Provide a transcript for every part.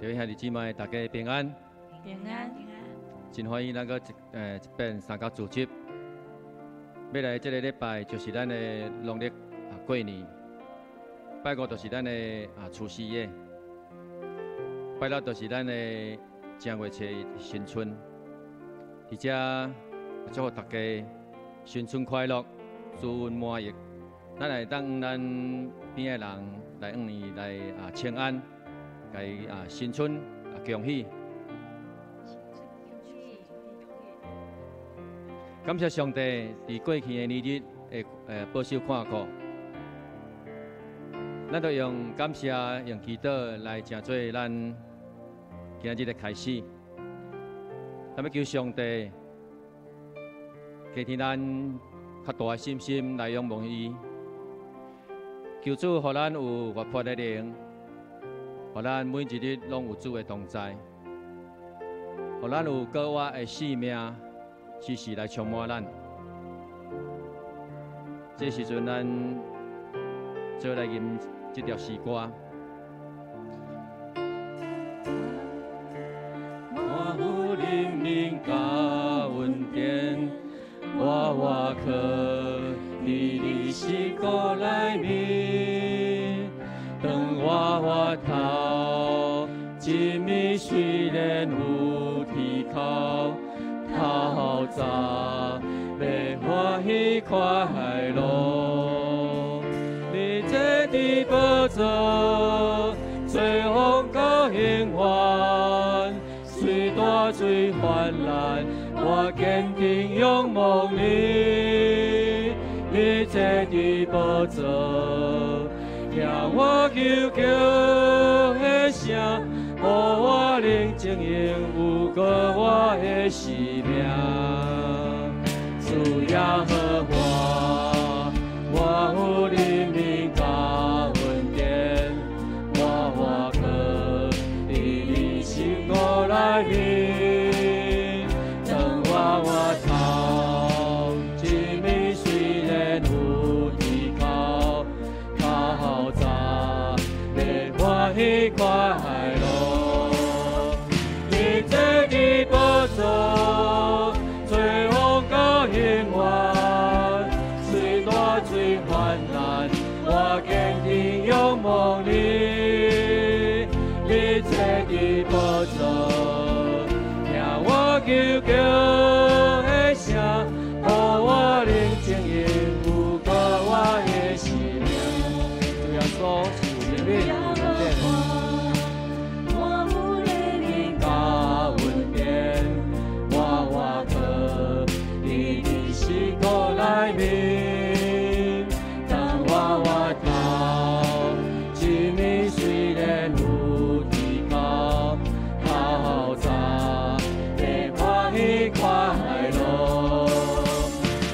弟兄兄弟姊妹，大家平安。平安。真欢喜咱个一遍三角主集。要来这个礼拜就是咱的农历过年，拜五就是咱的除夕夜，拜六就是咱的正月初新春。伫遮祝福大家新春快乐，诸运满溢。咱来当咱边的人来伊来请安，甲伊新春恭喜。感谢上帝伫过去的年日的保守看顾，咱就用感谢、用祈祷来成做咱今日的开始。咱要求上帝加添咱较大的信心来仰望伊，求主互咱有活泼的灵，互咱每一日拢有主的同在，互咱有高活的生命。时时来充满咱，这时阵咱做来吟这条诗歌。满有灵明甲恩典，我可你是过来面，当我头，今暝虽然有天哭。透早，要欢喜快乐。你这的宝座，最风高兴欢，虽大最泛滥，我坚定仰望你。你这的宝座，让我求求的声。予我能经营有过我的生命，主耶和华，我有你名甲恩典，我可以你心我来面，当我头，今暝虽然有依靠，靠早，要欢喜快乐。最风高兴欢，虽大最泛滥，我坚定仰望你。你这的宝座，听我求求的声，予我能经营有过我的生命。主耶稣是有灵力。来面，当我头，今暝虽然有天高，透早，要欢喜快乐。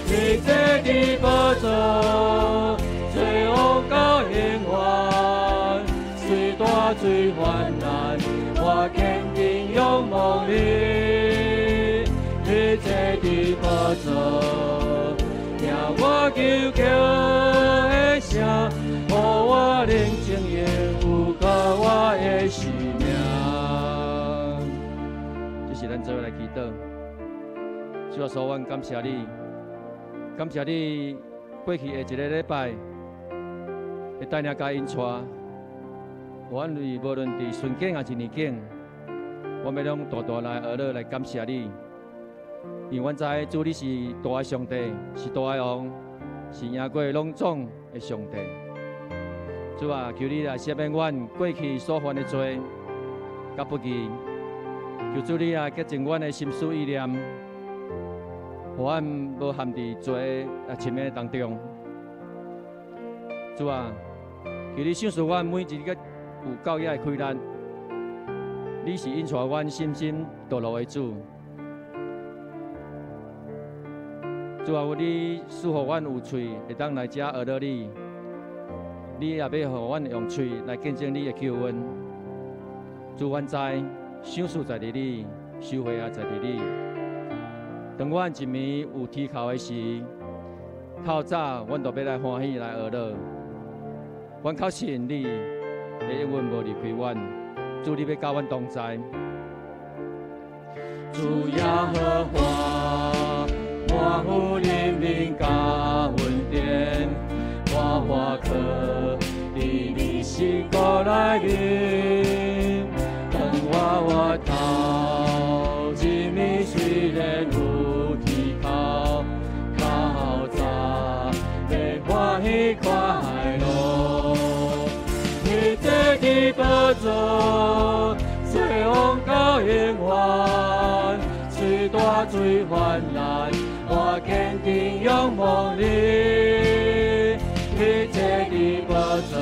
你这的宝座，最风高兴欢，虽大最泛滥，我坚定仰望你。你这的宝座。我求求的声，予我能经营有过我的生命。这是咱做来祈祷。主啊，所愿感谢你，感谢你过去的一个礼拜，会带领家因带，我为无论伫顺境还是逆境，我们拢大大来学乐来感谢你。因为阮知主你是大的上帝，是大的王，是赢过拢总的上帝。主啊，求你来赦免阮过去所犯的罪，甲不义。求主你啊，洁净阮的心思意念，互阮无陷伫罪深的当中。主啊，求你赏赐阮每一个有教义的开展。你是引带阮信心道路的主。主啊，你赐予阮有喙，会当来遮学到你。你也要互阮用喙来见证你的救恩。主，阮知赏赐在伫你，收获也在伫你。当阮一暝有啼哭的时，透早阮就要来欢喜来学乐。阮靠信你，会永远无离开阮。主你要教阮同在。主耶和华，满有怜悯甲恩典，我可伫你心骨内面，当我头一面虽然有依靠，靠早要欢喜快乐，你这的宝座，随风到永远，虽大最患难，我坚定仰望你，你这的宝座，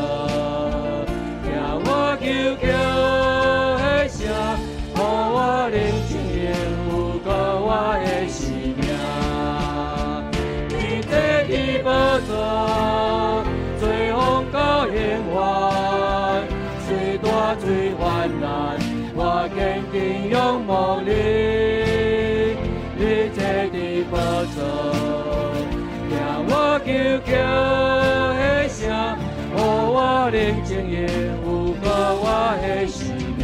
听我求叫的声，予我宁静的有过我的生命。你这的宝座，随风到永远，虽大最患难，我坚定仰望你，你这的宝座，听我求叫的声，予我宁静的有过我的生命。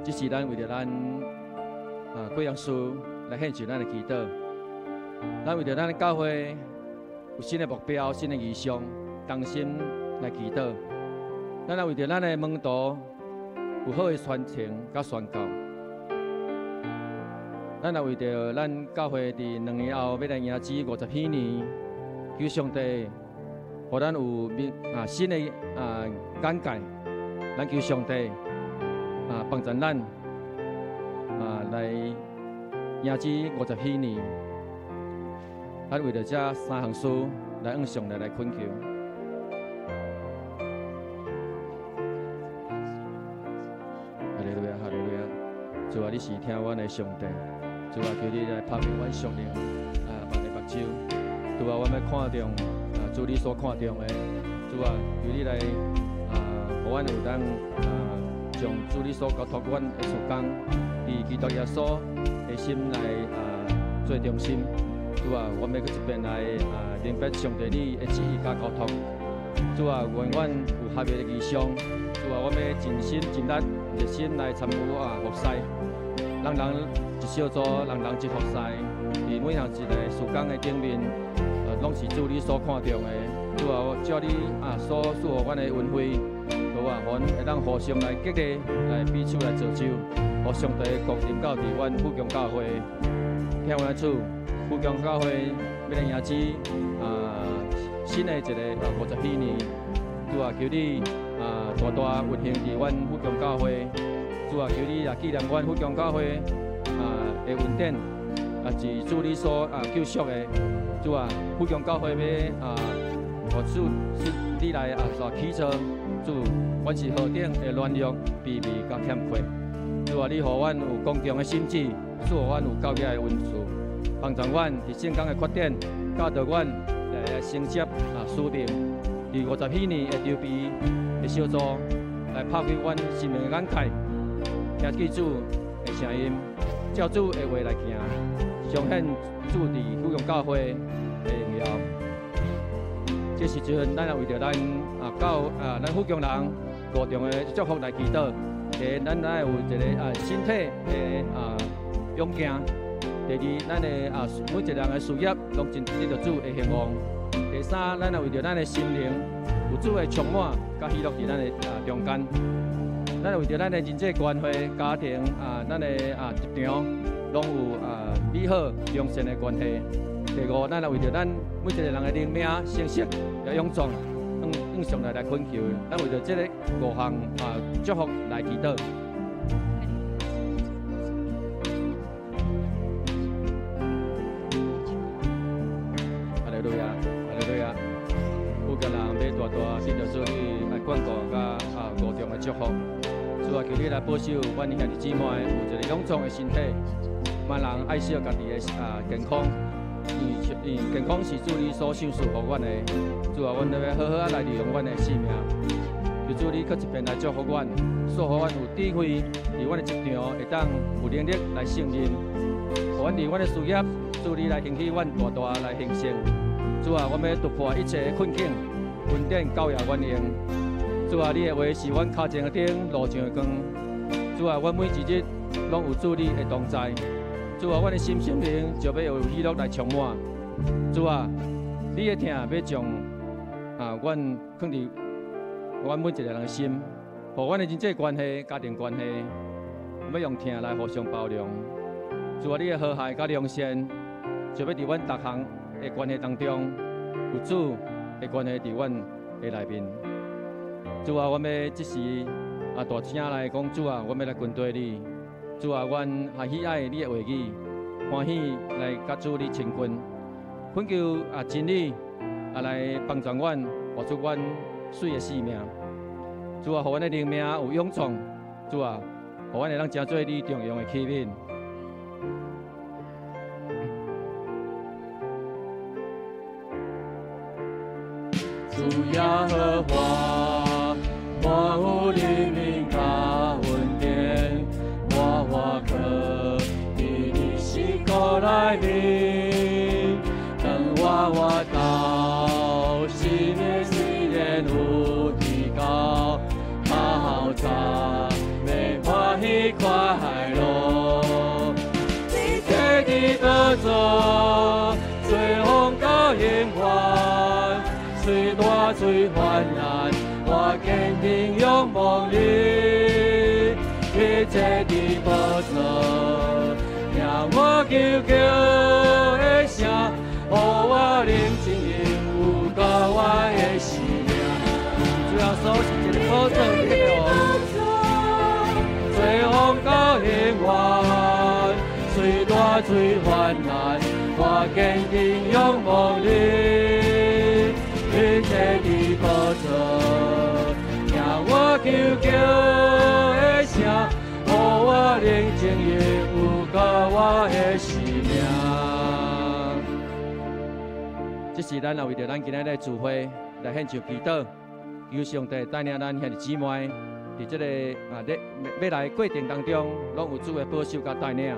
这是咱为着咱贵阳师来献上咱的祈祷，咱为着咱的教会有新的目标、新的意向，同心来祈祷。咱也为着咱的门徒有好的传承甲宣告。咱也为着咱教会伫2年后要来迎接50禧年，求上帝，互咱有新的眼界。咱求上帝帮助咱来迎接50禧年。咱为着这3项事来向上帝来恳求。哈利路亚，哈利路亚！主啊，你是听阮的上帝。主啊，求你来拍开阮属灵望的目睭。主啊，阮要看中主你所看中的。主啊，求你来互阮有当将主你所交托阮的事工，以基督耶稣的心来做中心。主啊，我们要去一遍来明白上帝你的旨意甲交托。主啊，愿阮有合一的意向。主啊，我们要尽心尽力热心来参与服侍。人人一小组，人人一服侍，伫每项一个事工的顶面，拢是主你所看重的。主啊，照你所赐予阮的恩惠，主啊，阮会当互相来激励，来彼此来造就，互上帝国临到伫阮富强教会。听阮主，富强教会要来迎接新的一个50禧年。主啊，求你大大运行伫阮富强教会。主啊，求你纪念阮富强教会的恩典，是主你所救赎的。主啊，富强教会要互主你来所起造。主，阮是何等的软弱、卑微甲欠缺。主啊，你互阮有刚强的心智，赐予阮有教育的恩赐，帮助阮伫圣工的缺点，教导阮来承接使命。伫50禧年的筹备的小组，来拍开阮生命的眼界。听记主的声音，照主的话来行，彰显主伫富强教会的荣耀。这时阵，咱也为着咱咱富强人各种的祝福来祈祷。第一，咱有一个身体的勇健；第二，咱的每一个人的事业拢真得到主的兴旺；第三，咱也为着咱的心灵有主的充满，甲喜乐伫咱的中间。咱为着咱的人际关系、家庭咱的职场，拢有美好良善的关系。第五，咱为着咱每一个人的灵命、信息也勇壮，向上帝来恳求。咱为着这个5项祝福来祈祷。哈利路亚，哈利路亚！富强人要大大得到主你来管顾甲5重的祝福。主啊，求你来保守阮兄弟姊妹有一个勇壮的身体，万人爱惜家己的健康，因健康是主你所赏赐予阮的。主啊，阮要好好来利用阮的生命，求主你搁一遍来祝福阮，赐予阮有智慧，伫阮的职场会当有能力来胜任，互阮伫阮的事业，主你来兴起阮大大来兴盛。主啊，我们要突破一切困境，恩典教育阮用。主主啊，你的话是阮脚前的灯，路上的光。主啊，阮每一日拢有主你的同在。主啊，阮的心灵就要有喜乐来充满。主啊，你的疼要将阮放伫阮每一个人的心，互阮的人际关系、家庭关系，要用疼来互相包容。主啊，你的和谐甲良善，就要伫阮逐项的关系当中，有主的关系伫阮的内面。主啊，阮要即时大声来讲，主啊，阮要来跟对你。主啊，阮喜爱你的话语，欢喜来甲主你亲近，恳求真理来帮助阮活出阮水的生命。主啊，互阮的灵命有勇壮。主啊，互阮会当成做你重用的器皿。主耶和华，万有人民甲恩典，我可伫你心口内面，等我到新年有提高，好早要欢喜快乐，你在的得着，最风高永远。虽大虽患难，我坚定仰望你，一切的保障，让我求求的声，予我宁静有到我的生命。主要所是一个保证的最风高永远，虽大虽患难，我坚定仰望你。一切的保障，让我求求的声，予我宁静也有到我的生命。这是咱也为着咱今日的聚会来献上祈祷，求上帝带领咱兄弟姊妹，伫这个要来过程当中，拢有主的保守甲带领。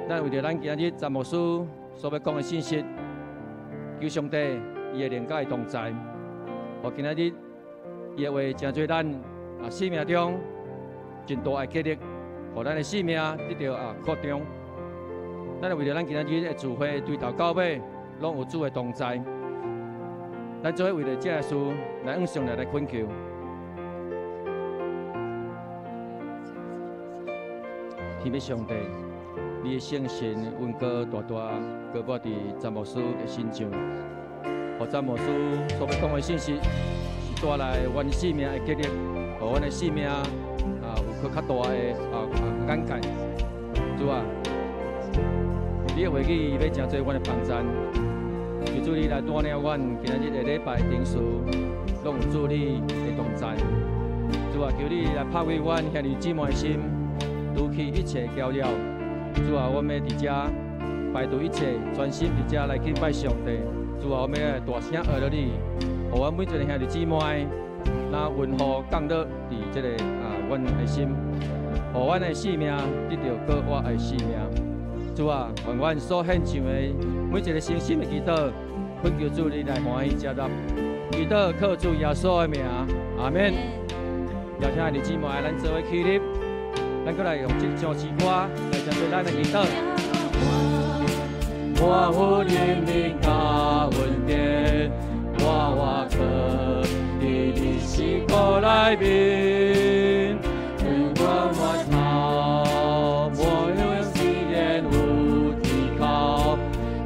咱为着咱今日詹牧师所要讲的信息，求上帝。伊的灵界同在，我今仔日伊的话真做咱生命中真大的激励，互咱的生命得到扩张。咱为着咱今仔日的聚会对头到尾，拢有主的同在。咱做伙为着这个事来向上帝来恳求，天父上帝，你的圣神温哥大大高挂伫詹牧师的身上。互詹牧师所要讲的信息，是带来阮生命的激励，互阮的生命有较大的眼界。主啊，你的话语要真做阮的帮衬，求主你来带领阮今日的礼拜定数，拢有主你的同在。主啊，求你来拍开阮兄弟姊妹的心，除去一切搅扰。主啊，我们要伫遮排除一切，专心伫遮来敬拜上帝。主啊，我们要大声学了你，互阮每一个兄弟姊妹，那温和降落伫这个阮的心，互阮的生命得到高我的生命。主啊，愿阮所献上的每一个诚心的祈祷，恳求主你来欢喜接纳。祈祷靠主耶稣的名，阿门。邀请兄弟姊妹，咱做伙起立，咱过来用这首诗歌来针对咱的祈祷。我有人民甲恩典，我可伫你心口内面，我头我用思念有提高，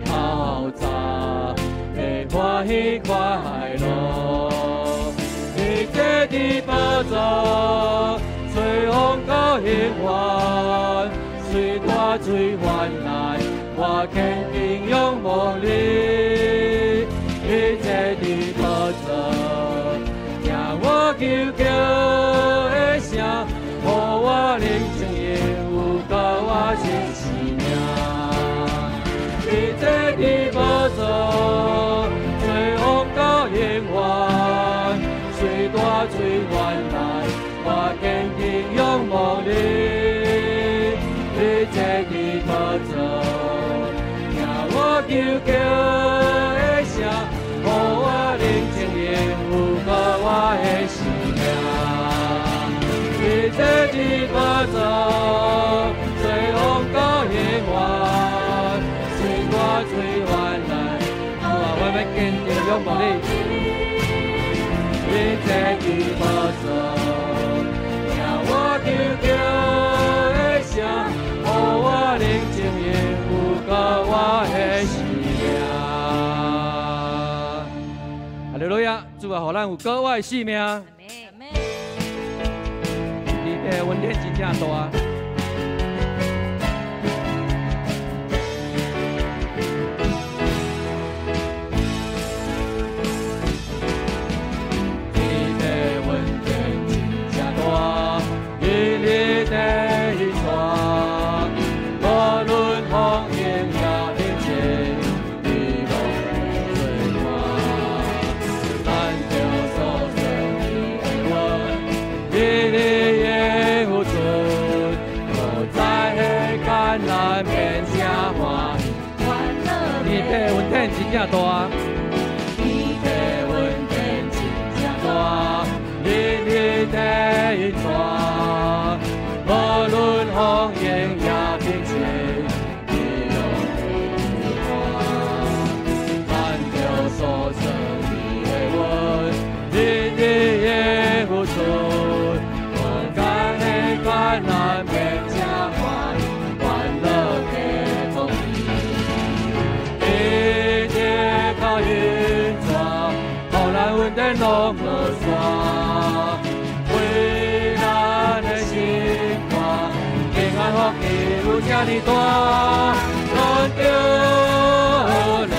靠早会欢喜快乐，一切的保障，随风高永远，随大水患难。我坚定仰望你，一切的保障，让我求求的声，予我宁静也有到我的生命。一切的保障，随风到永远，随大水患难，我坚定仰望你，一切的保障。求求的声，予我宁静也有到我的生命。的歌奏，随风到夜晚，随我吹完来，我要坚定拥抱你。你这的歌奏，让我求求的声，让我宁静应付到我的生命。哈利路亚！主啊，让咱有格外性命。你的恩典真正大。你的恩典真正大，日日地传，无论风雨也平静，你拢会做我。咱着所生的恩，日日的付出，无在的艰难变成欢喜。你的恩典真正大，你的恩典真正大，日日地传，无论风雨也平静，你拢会做咱着所生的恩，日日的付出，无在的艰难变成欢喜，欢乐的风雨，一直到云川，互咱恩典拢无散，为咱的心肝，平安福气有这呢大，咱着乐，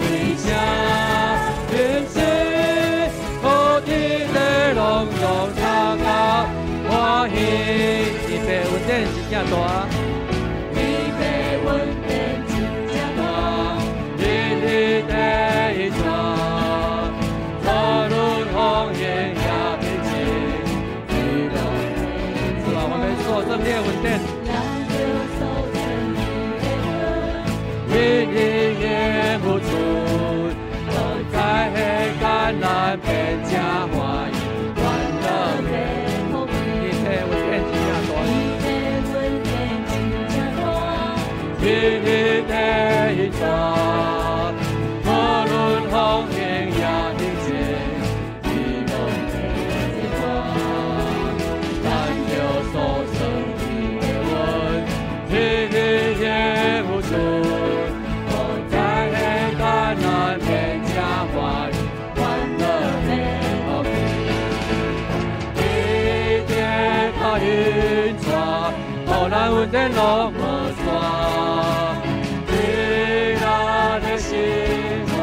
为啥人生好天的拢用参加欢喜？你的恩典真正大，你的恩典真正大，日日地传，无论风雨也平静，你拢会主啊，我们所生的恩典，日日的付出，无在的艰难变成欢喜，欢乐的风雨。你的恩典真正大，日日地传，无论风雨也平静，你拢会做咱着所生的恩，日日的付出，无在的艰难变成欢喜，欢乐的福气，一直到云川，互咱恩典拢无散，对咱的心肝，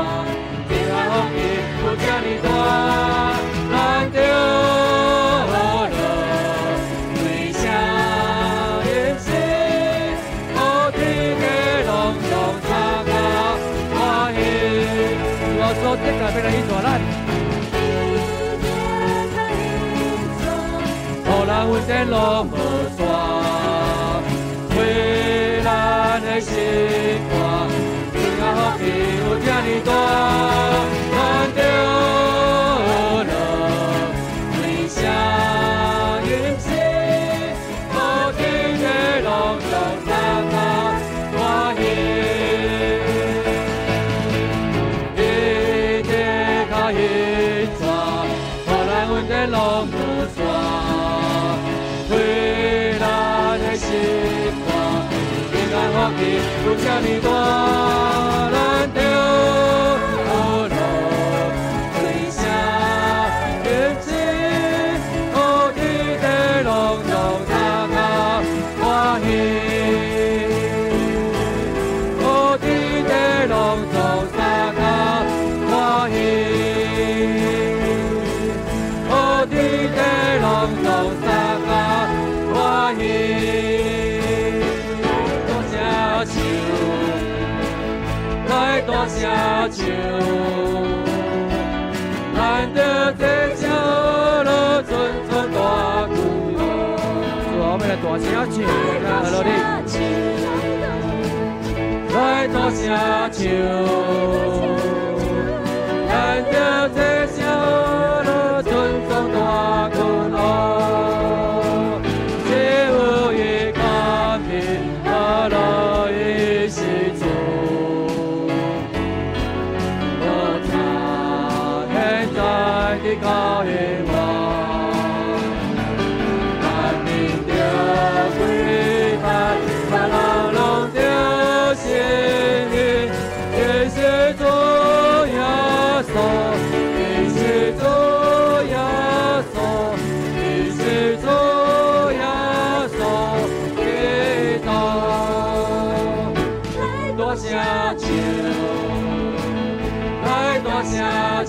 平安福气有这呢大，咱着乐，为啥人生好天的拢用参加欢喜？我所得的要来引带咱，互咱恩典拢无散，为咱的心肝，平安福气有这呢大，咱着乐，为啥人生好天的拢用参加欢喜？一直到云川，互咱恩典拢无散，为咱的心肝，平安福气有这呢大，咱着乐，为啥人生好天的拢用参加欢喜？好天的拢用参加欢喜，好天的拢用参加欢喜。来大声唱，咱着这声乐尊崇大君。主啊，我们来大声唱，来落你。来大声唱，咱着这声乐尊崇大君哦。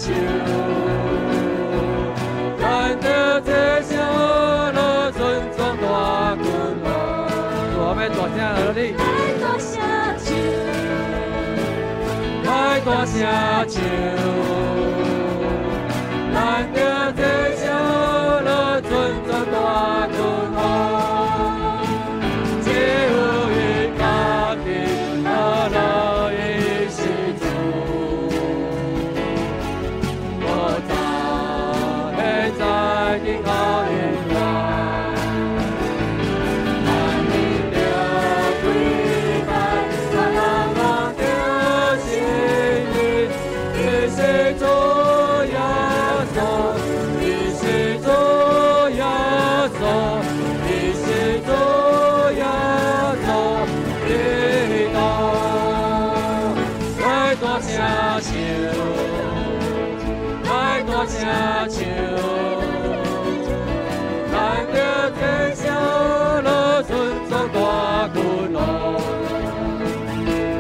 手，咱着这声乐乐尊重大君王。我们大声乐你。来大声唱，咱着这声乐尊重大君王。只有伊家己阿拉伊是主，我在现在的考验我。大声唱，咱着这声乐尊重大君王。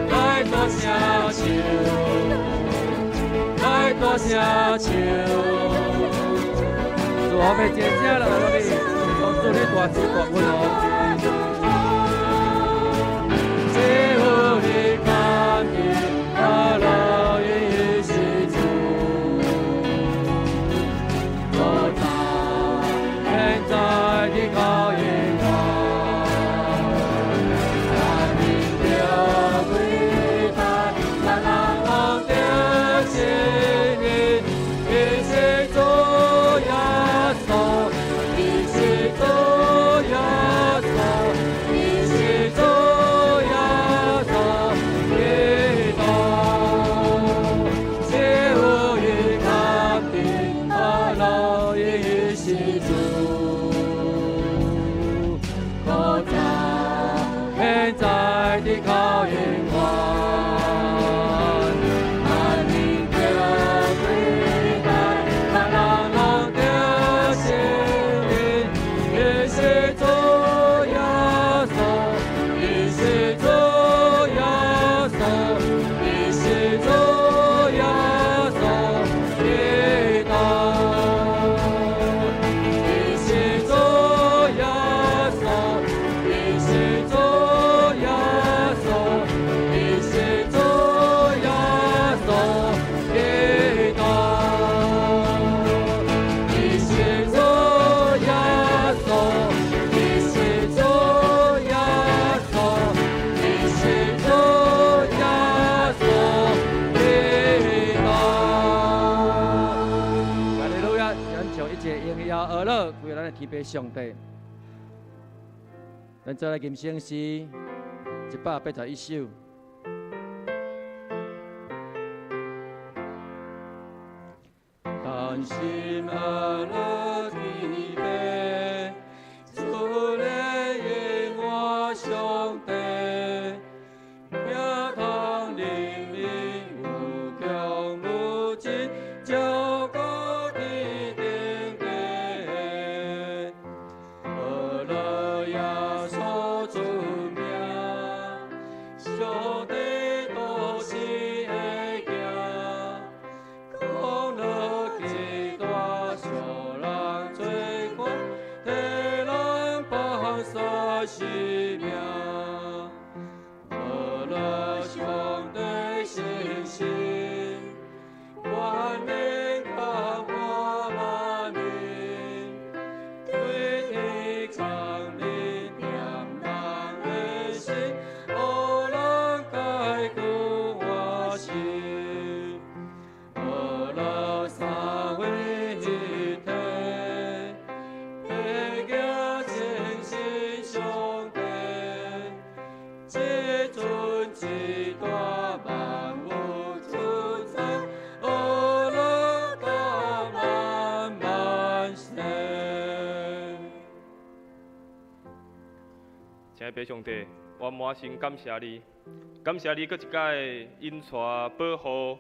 来大声唱，来大声唱，我要真正来到你，帮助你大主大君王。只有你家己阿拉伊是主。在的考验我，咱民着伟大，咱人望着胜利，一起做耶稣，一起做耶稣，一起做耶稣，基督，只有伊家己阿拉伊是主。现在的考验我，咱民着伟大，咱人望着胜利，一起做耶稣，一起做耶稣，一起做耶稣，基督，一起做耶稣，一起做。而乐为咱的天父上帝，咱再来吟圣诗181首。甘心阿乐天父，主来引我上帝，也通人民无穷无尽，照顾天顶地，阿乐耶稣主名，上帝都是会行，讲乐。生命，阿拉上帝信心，万年光华万民，对天长民点燃的心，阿拉解救我心，阿拉三位一体。亲爱的上帝，我满心感谢你，感谢你，搁一届引带保护，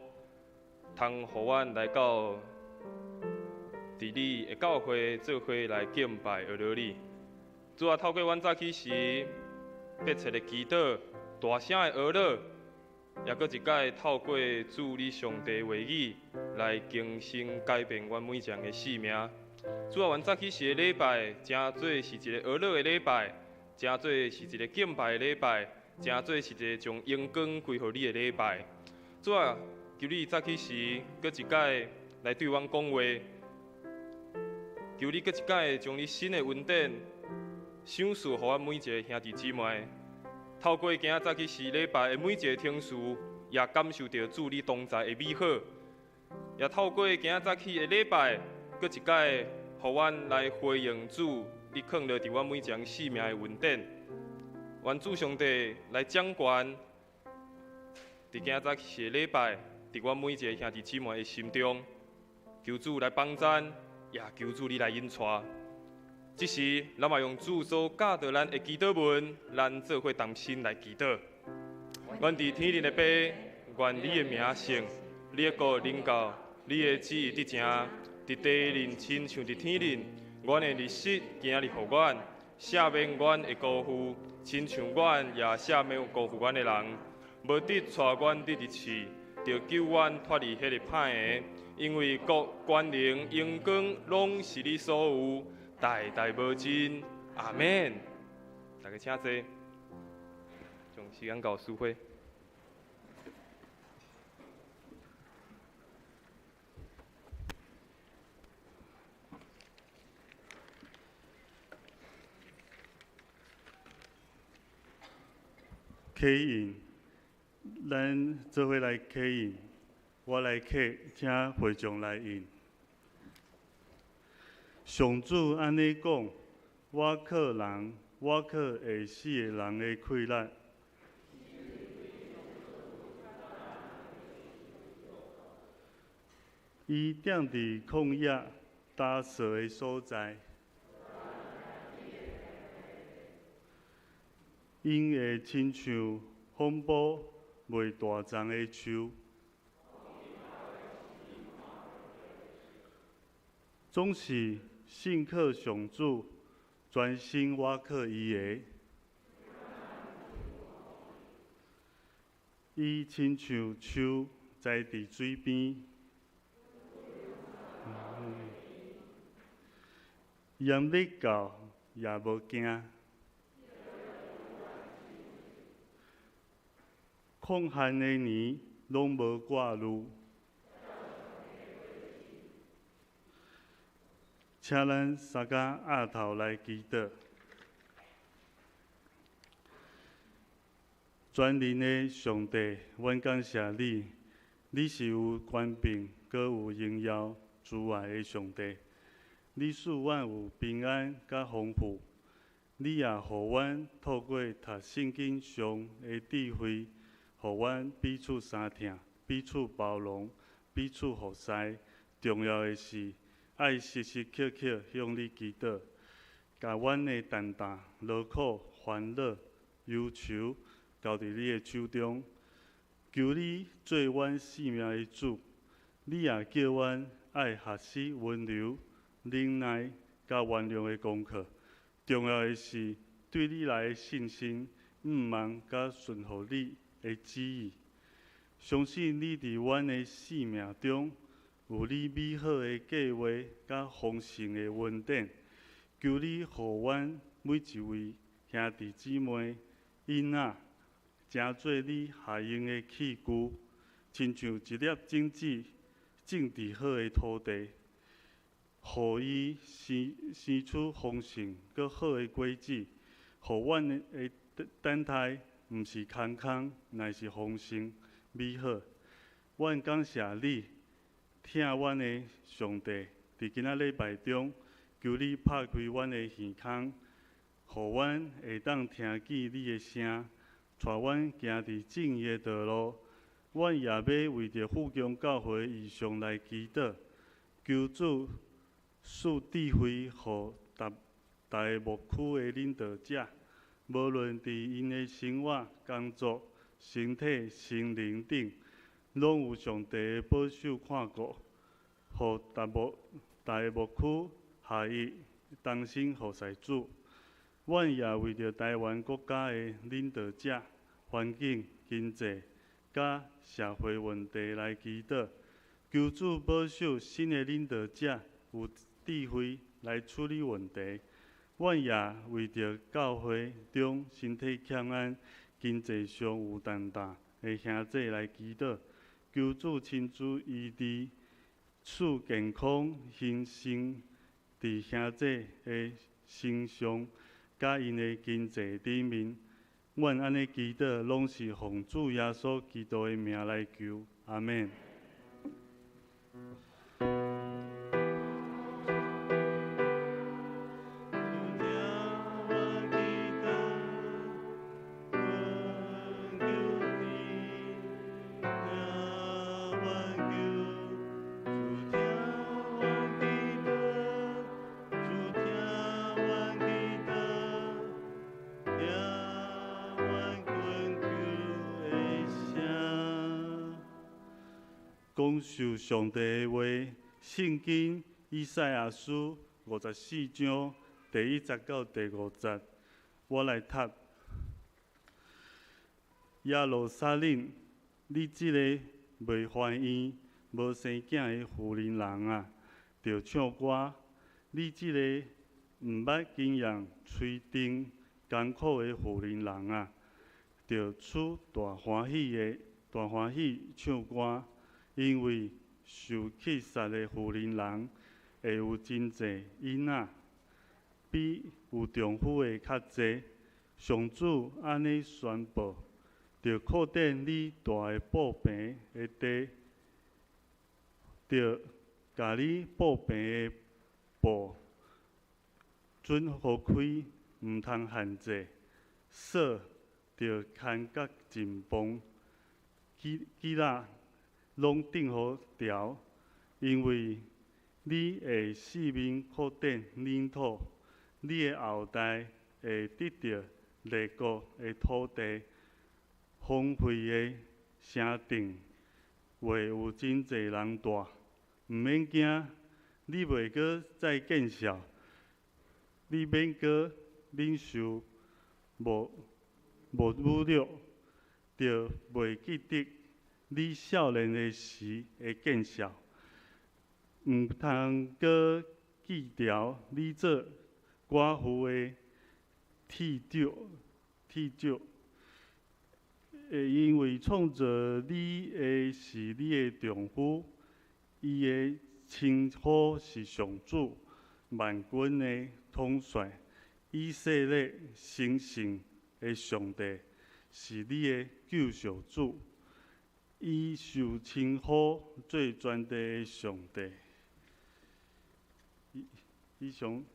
通互阮来到伫你的教会做伙来敬拜学了你。主啊，透过阮早起时迫切的祈祷，大声的学了，也搁一届透过主你上帝话语来更新改变阮每一个人的性命。主啊，阮早起是个礼拜，真做是一个娱乐的礼拜，真做是一个敬拜的礼拜，真做是一个将阳光归予你的礼拜。主啊，求你早起时搁一届来对阮讲话，求你搁一届将你新的恩典赏赐予阮每一个兄弟姊妹。透过今仔早起时礼拜的每一个听事，也感受到主你同在的美好。也透过今仔早起的礼拜，搁一届，互阮来回应主你放落伫阮每一个人生命的恩典。愿主上帝来掌权，伫今仔早起的礼拜，伫阮每一个兄弟姊妹的心中，求主来帮咱，也求主你来引带。这时，咱嘛用主所教导咱的祈祷文，咱做伙同心来祈祷。愿伫天灵的爸，愿你的名圣，你的国临到，你的旨意得成，伫地灵亲像伫天灵。阮的日食今日互阮，赦免阮的辜负，亲像阮也赦免辜负阮的人。无得带阮入地狱，着救阮脱离迄个歹的。因为国、权能、荣光，拢是你所有。代代无尽，阿免。大家请坐，将时间交赐会。启应，咱做伙来启应，我来启，请会众来应。上主安尼讲：我靠人，我靠会死的人的溃烂。伊踮伫旷野打扫的所在，因会亲像风暴未大丛的树。总是信靠上主，专心倚靠伊个。伊亲像树栽伫水边，炎日到也无惊，抗旱的年拢无挂虑。请咱三家额头来祈祷。全能的上帝，阮感谢你，你是有权柄、阁有荣耀、慈爱的上帝。你使阮有平安甲丰富，你也互阮透过读圣经上的智慧，互阮彼此相疼、彼此包容、彼此服侍。重要的是，爱时时刻刻向你祈祷，把阮的担当、劳苦、烦恼、忧愁交伫你的手中。求你做阮生命的主，你也叫阮爱学习温柔、忍耐、甲原谅的功课。重要的是，对你来的信心、毋忘甲顺服你的旨意。相信你伫阮的生命中，有你美好的计划，甲丰盛的恩典。求你互阮每一位兄弟姊妹、囡仔，成做你下用的器具，亲像一粒种子种伫好的土地，互伊生出丰盛佮好的果子。互阮的等待，毋是空空，乃是丰盛美好。阮感谢你。听阮的上帝，伫今仔礼拜中，求你拍开阮的耳孔，互阮会当听见你的声，带阮行伫正义的道路。阮也要为着富强教会异象来祈祷，求主赐智慧，互逐个牧区的领导者，无论伫因的生活、工作、身体、心灵顶。拢有上帝的保守看顾，互大个牧区下邑同心服侍主。阮也为着台湾国家的领导者、环境、经济、甲社会问题来祈祷，求主保守新的领导者有智慧来处理问题。阮也为着教会中身体欠安、经济上有担当的兄弟来祈祷，求主亲自医治，赐健康兴盛伫兄弟的身上，甲因的经济里面。阮安尼祈祷，拢是奉主耶稣基督的名来求，阿免。讲述上帝的话，圣经以赛亚书54章第1节到第5节，我来读。耶路撒冷，你这个未欢喜、无生囝的妇人人啊，着唱歌；你这个毋捌经验、吹灯、艰苦的妇人人啊，着出大欢喜唱歌。因为受气杀的妇人人会有真济囡仔，比有丈夫的较济。上主安尼宣布，着扩展你大的布棚的地，着甲你布棚的布准好开，毋通限制。锁着牵甲真棒，记仔拢钉好条，因为你会四面扩展领土，你的后代会得到列国的土地，荒废的城镇会有真济人住，毋免惊，你袂阁再见笑，你免阁忍受无侮辱，着袂记得。你少年的时的见笑，毋通阁记牢你做寡妇的铁脚，因为创造你的是你的丈夫，伊的称呼是上主，万军的统帅，以色列兴盛的上帝，是你的救赎主。伊受称呼最全地的上帝。以上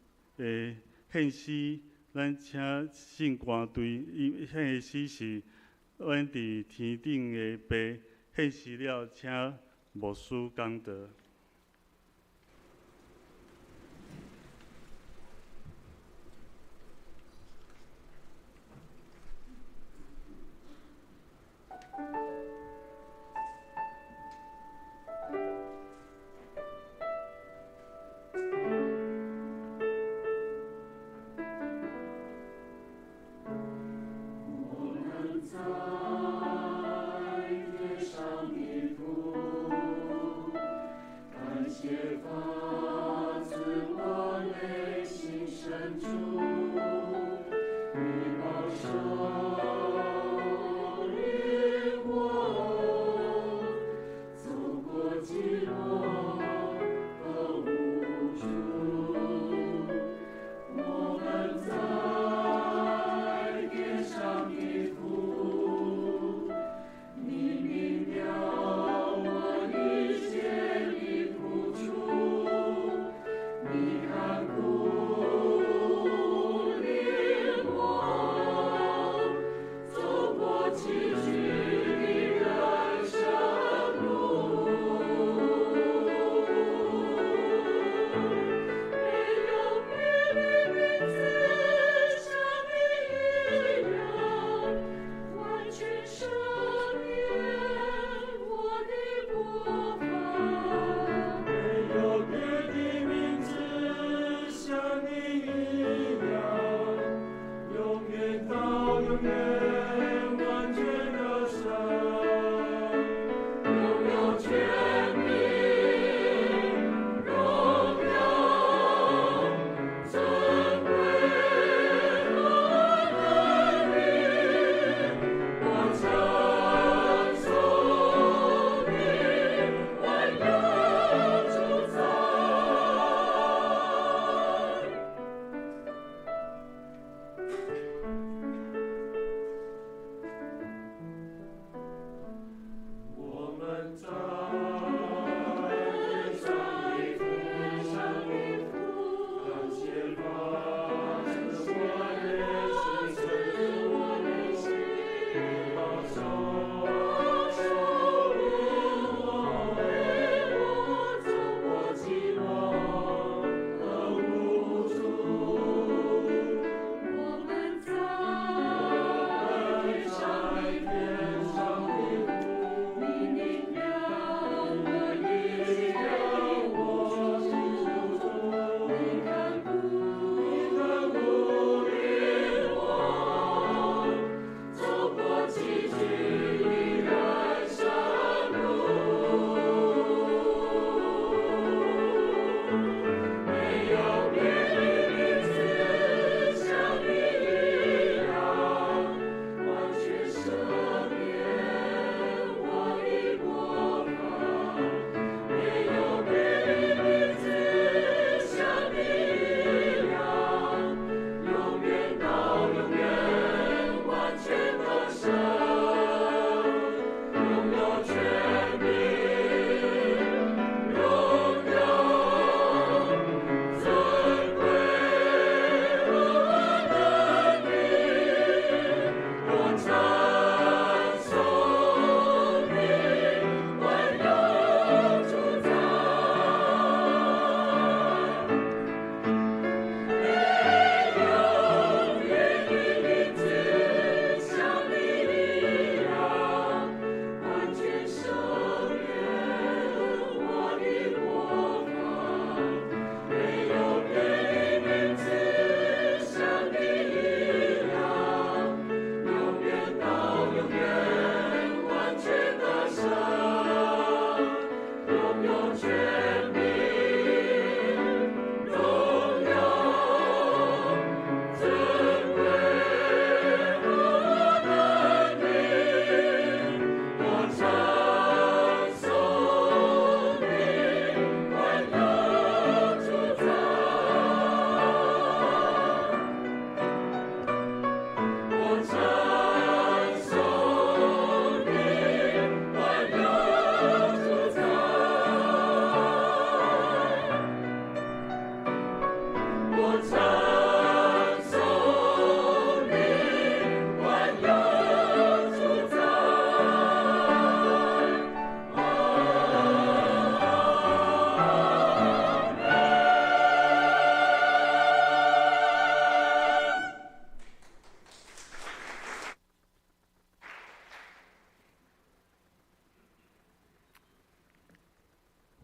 献诗，咱请圣歌队献的诗是阮伫天顶的爸，献诗了，请牧师讲道。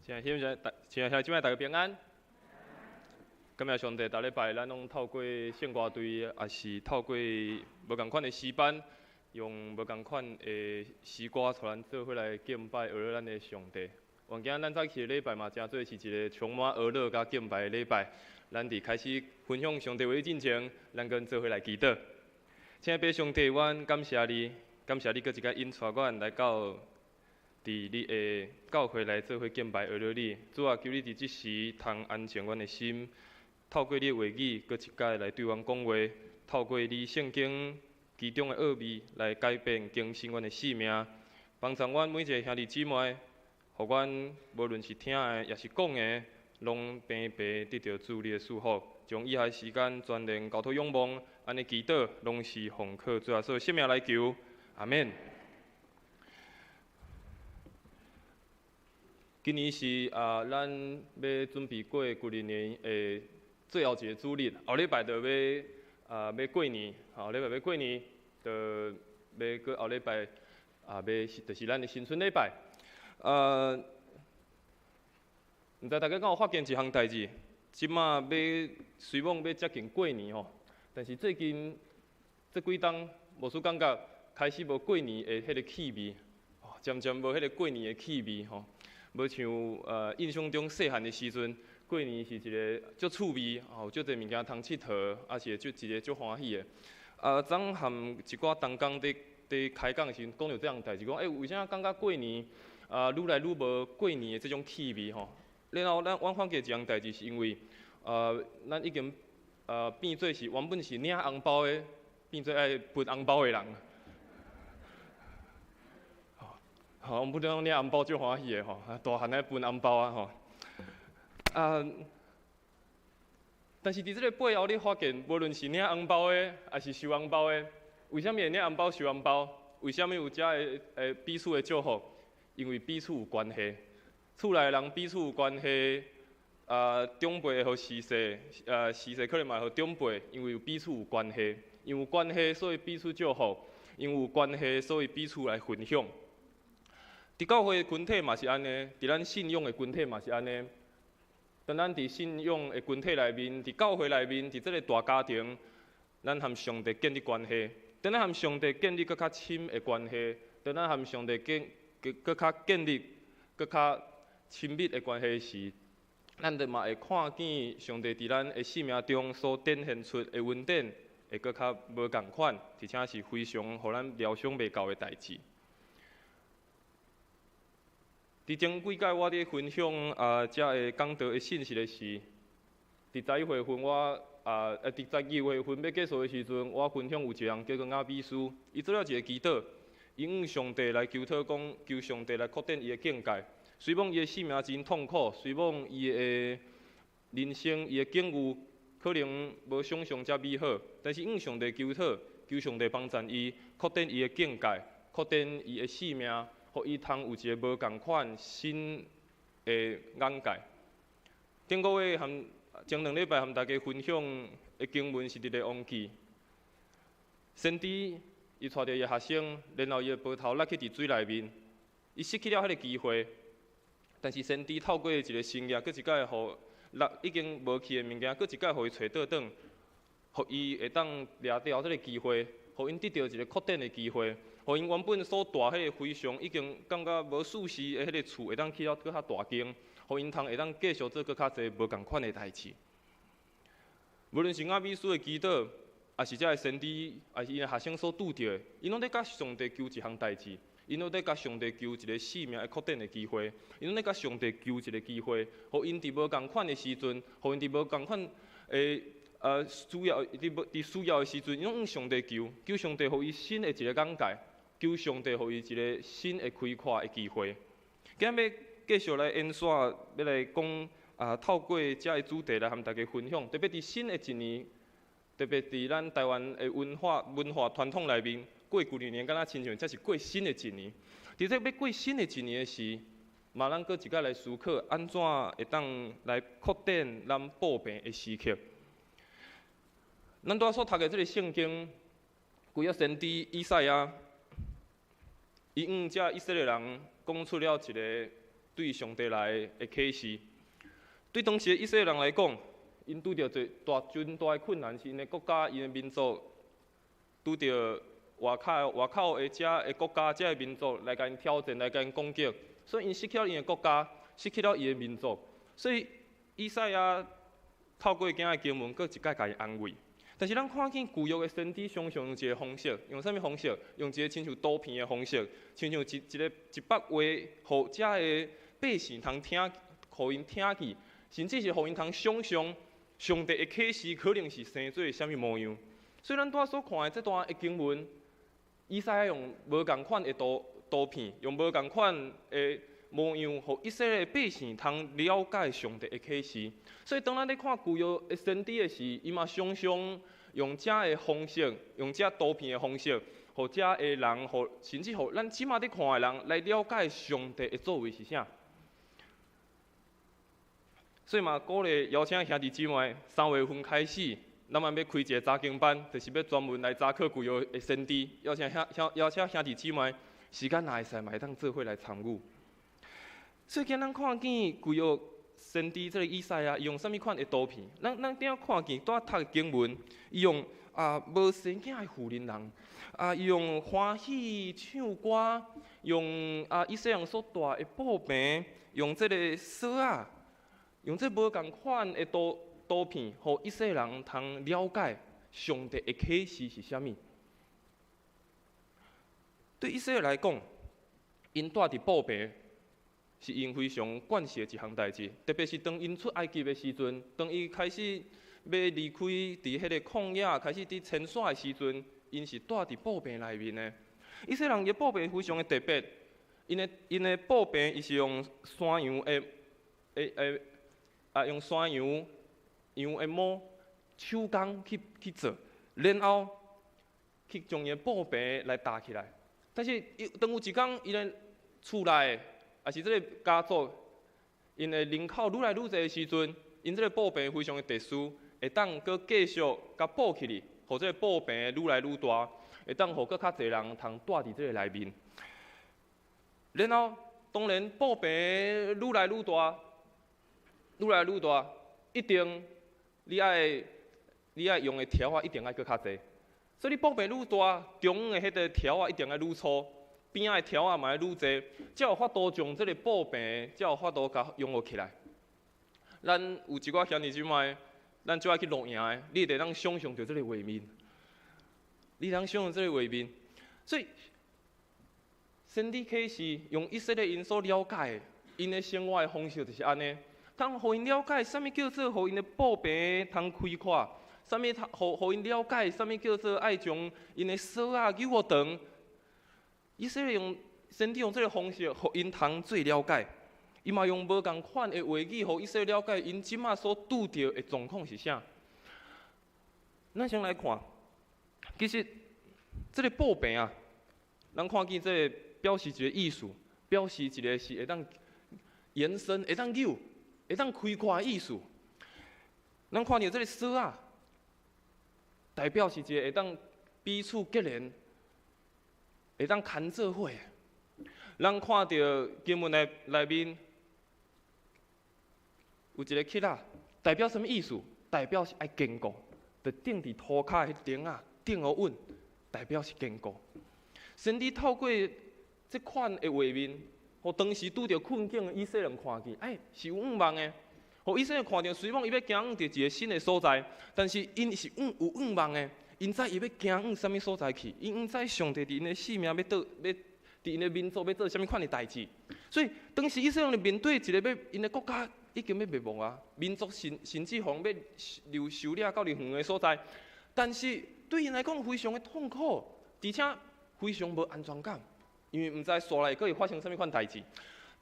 现在大家平安。感谢上帝，逐礼拜咱拢透过圣歌队，也是透过无共款的诗班，用无共款的诗歌，互咱做伙来敬拜讹乐咱的上帝。原今咱早起的礼拜嘛，真做是一个充满讹乐甲敬拜的礼拜。咱伫开始分享上帝话之前，咱跟做伙来祈祷。请父上帝，阮感谢你，感谢你搁一摆引带阮来到伫你的教会来做伙敬拜讹乐你。主啊，求你伫即时通安静阮的心。透过你的话语，搁一摆来对阮讲话；透过你圣经其中的奥秘来改变更新阮的生命，帮助阮每一个兄弟姊妹，互阮无论是听的也是讲的，拢平平得到主你的祝福。将以下时间全然交托仰望，安尼祈祷，拢是奉靠主耶稣圣名来求，阿免。今年是咱要准备过旧年的最后一个主日，后礼拜就要过年，后礼拜要过年，就要过后礼拜就是咱的新春礼拜。毋知大家敢有发现一项代志？即马虽望要接近过年吼，但是最近这几冬，无输感觉开始无过年的迄个气味，渐渐无迄个过年的气味吼，无像印象中细汉的时阵。过年是一个足趣味，有足侪物件通佚佗，也是一个足欢喜的。昨含一寡同工伫开讲的时阵，讲到这样代志，讲为啥感觉过年愈来愈无过年的这种气味吼？然后阮发觉一项代志，是因为咱已经变做是原本是领红包的，变做爱分红包的人。我们不能领红包足欢喜的吼，大汉爱分红包啊吼。但是伫这个背后，你发现，无论是领红包的，还是收红包的，为什么会领红包收红包？为什么有遮个彼此的祝福？因为彼此有关系，厝内人彼此有关系。长辈和逝世，逝世可能嘛和长辈，因为有彼此有关系，因为有关系，所以彼此祝福；因为有关系，所以彼此来分享。伫教会的群体嘛是安尼，伫咱信仰的群体嘛是安尼。当咱伫信仰的群体内面，伫教会内面，伫这个大家庭，咱和上帝建立关系。当咱和上帝建立更较亲的关系，当咱和上帝更较建立更较亲密的关系时，咱就嘛会看见上帝伫咱的生命中所展现出的恩典，会更较无共款，而且是非常互咱料想袂到的代志。伫前几届我伫分享遮个讲道的信息的时，伫12月份伫12月份要结束的时阵，我分享有一人叫做亚比斯，伊做了一个祈祷，伊向上帝来求讨讲，求上帝来扩展伊的境界。虽望伊的生命真痛苦，虽望伊的人生、伊的境遇可能无想象遮美好，但是向上帝求讨，求上帝帮助伊扩展伊的境界，扩展伊的生命。互伊通有一个无共款新的眼界。顶个月前2礼拜和大家分享的经文是伫个王记，先知伊带着伊学生，然后伊的包头落去伫水内面，伊失去了迄个机会。但是先知透过一个新业，搁一摆互已经无去的物件，搁一摆互伊找倒转，互伊会当掠到这个机会，互因得到一个扩展的机会。互因原本所住迄个非常已经感觉无舒适的迄个厝，会当起了搁较大间，互因通会当继续做搁较侪无共款的代志。无论是亚比斯的祈祷，也是遮个先知，也是因学生所拄着的，因拢在甲上帝求一项代志，因拢在甲上帝求一个生命的扩展的机会，因拢在甲上帝求一个机会，互因伫无共款的时阵，互因伫无共款诶。需要伫需要的时阵，因拢向上帝求，求上帝互伊新的一个眼界，求上帝互伊一个新的开阔的机会。今日要继续来演说，要来讲透过遮个主题来和大家分享，特别伫新的一年，特别伫咱台湾的文化传统内面，过旧年敢若亲像才是过新的一年。伫这要过新的一年的时，嘛咱搁一摆来思考，安怎会当来扩展咱步病的时刻。咱拄仔所读的这个圣经，规个先知以赛亚，伊向遮以色列人讲出了一个对上帝来的启示。对当时的以色列人来讲，因拄着最大的困难是因的国家、因的民族拄着外口的遮的国家、遮的民族来甲因挑战、来甲因攻击，所以因失去了因的国家，失去了因的民族。所以以赛亚透过今仔经文，搁一摆甲伊安慰。但是咱看见旧约的先知常常用一个方式，用啥物方式？用一个亲像刀片的方式，亲像一百话，互遮的百姓通听，互因听去。甚至是互因通想象上帝的启示可能是生做啥物模样。所以咱拄所看的这段的经文，以赛亚用无共款的刀片，用无共款的模样，互以色列百姓通了解上帝的启示。所以当咱咧看旧约的先知的时，伊嘛常常用这的方式，用这刀片的方式，互这的人，甚至互咱即马咧看的人来了解上帝的作为是啥。所以嘛，鼓励邀请兄弟姊妹3月份开始，咱们要开一个查经班，就是要专门来查考旧约的先知。邀请兄弟姊妹，时间若会使，嘛会当做伙来参与。所以今咱看见旧约先知这个以赛亚，伊用啥物款的刀片？咱顶看见拄读经文，伊用无生囝的妇人人，伊用欢喜唱歌，用以色列人所带的布饼，用这个锁仔。用这无共款的刀片，互以色列人通了解上帝的启示是啥物。对以色列来讲，因带伫布饼是因非常惯习的一项代志，特别是当因出埃及的时阵，当伊开始要离开伫迄个旷野，开始伫迁徙的时阵，因是带伫布饼内面的。以色列人的布饼非常的特别，因的布饼伊是用山羊用山羊的毛手工去做，然后去将伊的布饼来搭起来。但是当有一天，伊的厝内也是这个家族，因的人口愈来愈侪的时阵，因这个布饼非常的特殊，会当搁继续甲布起哩，互这个布饼愈来愈大，会当互搁较侪人通住伫这个内面。然后当然布饼愈来愈大。一定你爱用的条一定爱搁较侪，所以你布饼愈大，中央的迄个条一定爱愈粗，边仔的条嘛要愈侪，才有法度将这个布饼，才有法度甲拥护起来。咱有一寡兄弟姊妹，咱就爱去录影的，你得当想象着这个画面，你当想象这个画面，所以先知启示用以色列因所了解的，因的生活的方式就是安尼。通互因了解，啥物叫做互因的布饼通开阔，啥物互因了解，啥物叫做爱将因的锁仔扭互长。以色列先知用这个方式，互因通最了解。伊嘛用无共款的话语，互以色列了解因即马所拄着的状况是啥。咱先来看，其实这个布饼啊，咱看见这个表示一个意思，表示一个是会当延伸，会当扭。会当开阔的意思，咱看到这个锁啊，代表是一个会当彼此结连，会当牵做伙。咱看到经文内面有一个乞仔，代表什么意思？代表是爱坚固，就顶伫涂骹迄钉啊，顶好稳，代表是坚固。先知透过这款的画面。互当时拄着困境的以色列人看见，是有望的。互以色列看到，虽然伊要行往一个新的所在，但是因是有望的。因知伊要行往啥物所在去，因知上帝伫因的性命要伫因的民族要做啥物款的代志。所以当时以色列人面对一个因的国家已经要灭亡啊，民族甚至乎要收掠到离远的所在，但是对因来讲非常的痛苦，而且非常无安全感。因为毋知煞来可会发生啥物款代志，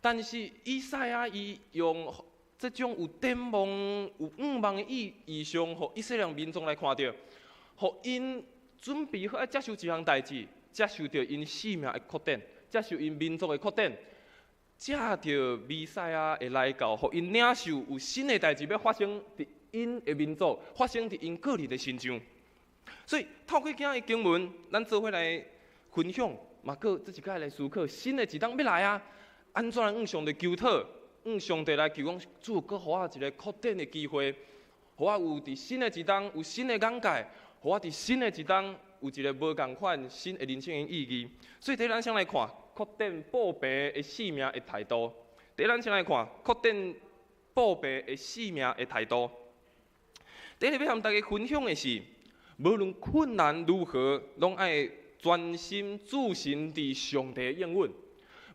但是以赛亚伊用这种有展望、有望的意象，互以色列民众来看到，互因准备好要接受一项代志，接受着因性命的确定，接受因民族的确定，接着弥赛亚的来到，互因领受有新的代志要发生伫因的民族，发生伫因个人的身上。所以透过今日经文，咱做伙来分享。嘛，搁这一届来思考，新的一档要来啊！安怎来向上帝求讨，向上帝来求讲，主搁互我一个扩展的机会，互我有伫新的一冬有新的眼界，互我伫新的一冬有一个无共款新的人生的意义。所以第一咱先来看扩展宝贝的生命的态度。第一咱先来看扩展宝贝的生命的态度。第一个要和大家分享的是，无论困难如何，拢爱专心注心伫上帝的应允。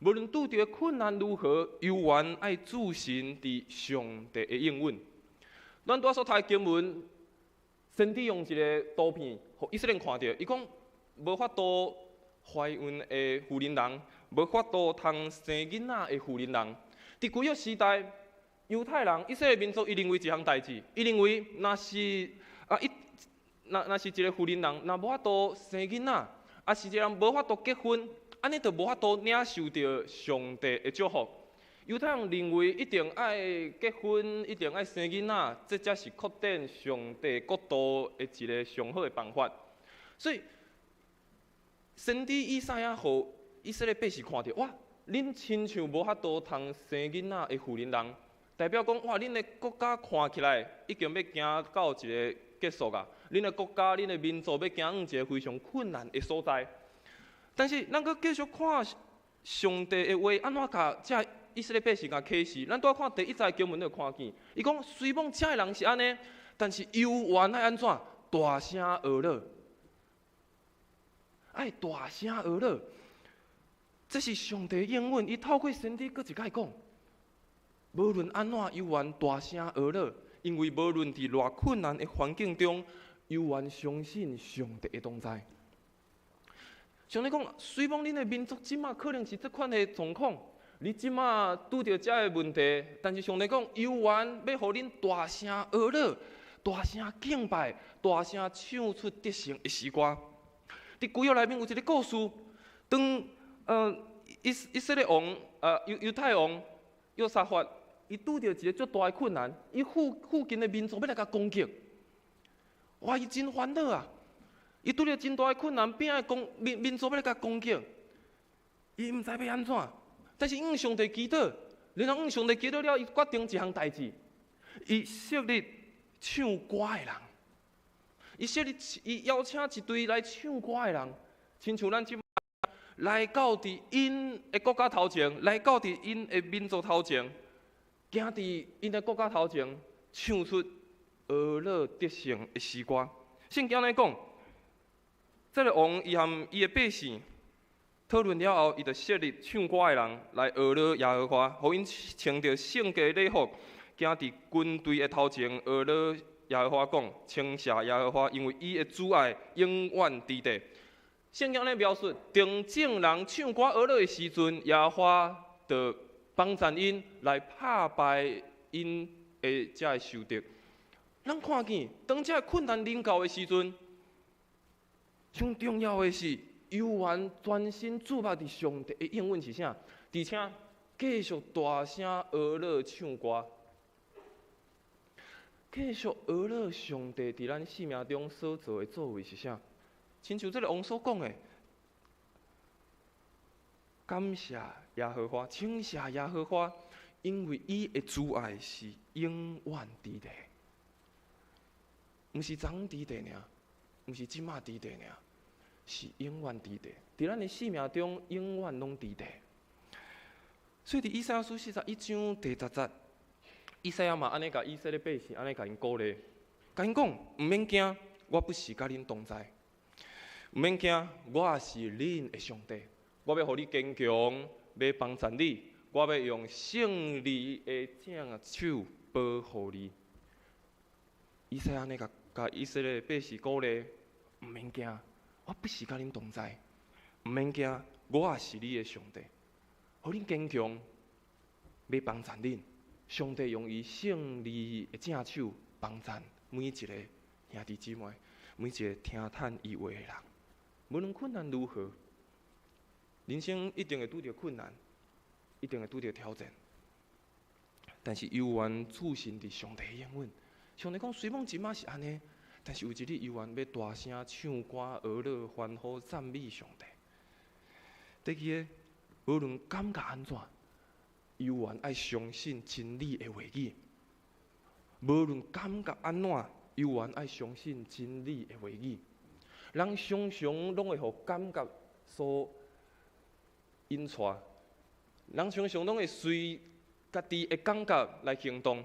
无论拄着困难如何，犹原爱注心伫上帝的应允。咱拄所读的经文，先帝用一个图片，互以色列人看到，伊讲无法度怀孕的妇人人，无法度通生囡仔的妇人人。伫旧约时代，犹太人、以色列民族，伊认为一项代志，伊认为若是一个妇人人，若无法度生囡仔，是一个人无法度结婚，安尼就无法度领受到上帝的祝福。犹太人认为一定爱结婚，一定爱生囡仔，这才是扩展上帝国度的一个上好的办法。所以，先知以赛亚互以色列百姓看到，哇，恁亲像无法度通生囡仔的妇人人，代表讲，哇，恁的国家看起来已经要行到一个结束啊！恁的国家、恁的民族要行往一个非常困难的所在。但是，咱阁继续看上帝的话，安怎甲这以色列百姓甲启示？咱拄看第一节经文就看见，伊讲虽讲这的人是安尼，但是犹原爱安怎大声呵乐，爱大声呵乐。这是上帝应允，伊透过先知搁一摆讲，无论安怎，犹原大声呵乐，因为无论伫偌困难的环境中，犹原相信上帝的同在。上帝讲，虽讲恁的民族即马可能是这款的状况，你即马拄着这个问题，但是上帝讲，犹原要互恁大声呵乐、大声敬拜、大声唱出得胜的诗歌。伫旧约内面有一个故事，当以色列王犹太王约沙法，伊拄着一个足大的困难，伊附近的民族要来甲攻击，哇，伊真烦恼啊！伊拄着真大的困难，边个民族要来甲攻击，伊毋知要安怎。但是向上帝祈祷，然后向上帝祈祷了，伊决定一项代志，伊设立唱歌的人，伊邀请一堆来唱歌的人，亲像咱即来到伫因的国家头前，来到伫因的民族头前，行伫因的国家头前，唱出俄勒得胜的诗歌。圣经来讲，这个王伊和伊的百姓讨论了后，伊就设立唱歌的人来俄勒耶和华，互因穿着圣洁礼服，行伫军队的头前，俄勒耶和华讲，称谢耶和华，因为伊的主爱永远伫地。圣经咧描述，定正人唱歌俄勒的时阵，耶和华就帮助因来打败因的这个仇敌。咱看见，当这困难临到的时阵，上重要的是，犹原专心注目伫上帝的应允是啥？而且继续大声呵乐唱歌，继续呵乐上帝伫咱生命中所做的作为是啥？亲像这个王所讲的，感谢耶和华，称谢耶和华，因为伊的主爱是永远伫地，毋是昨伫地尔，毋是即马伫地尔，是永远伫地。伫咱的生命中，永远拢伫地。所以伫以赛亚书41章第10节，以赛亚嘛安尼甲以色列百姓安尼甲因鼓励，甲因讲：毋免惊，我不是甲恁同在。毋免惊，我也是恁的上帝。我要互你坚强，要帮助你，我要用胜利的正手保护你。以赛亚安尼甲以色列百姓鼓励，毋免惊，我不是甲恁同在。毋免惊，我也是你的上帝，互恁坚强，要帮助恁。上帝用伊胜利的正手帮助每一个兄弟姊妹，每一个听叹伊话的人。无论困难如何，人生一定会拄到困难，一定会拄到挑战。但是犹原注心伫上帝的应允。上帝讲，虽讲即马是安尼，但是有一日犹原要大声唱歌、呵乐、欢呼、赞美上帝。第二个，无论感觉安怎，犹原爱相信真理的话语。无论感觉安怎，犹原爱相信真理的话语。人常常拢会互感觉所引带，人常常拢会随家己的感觉来行动。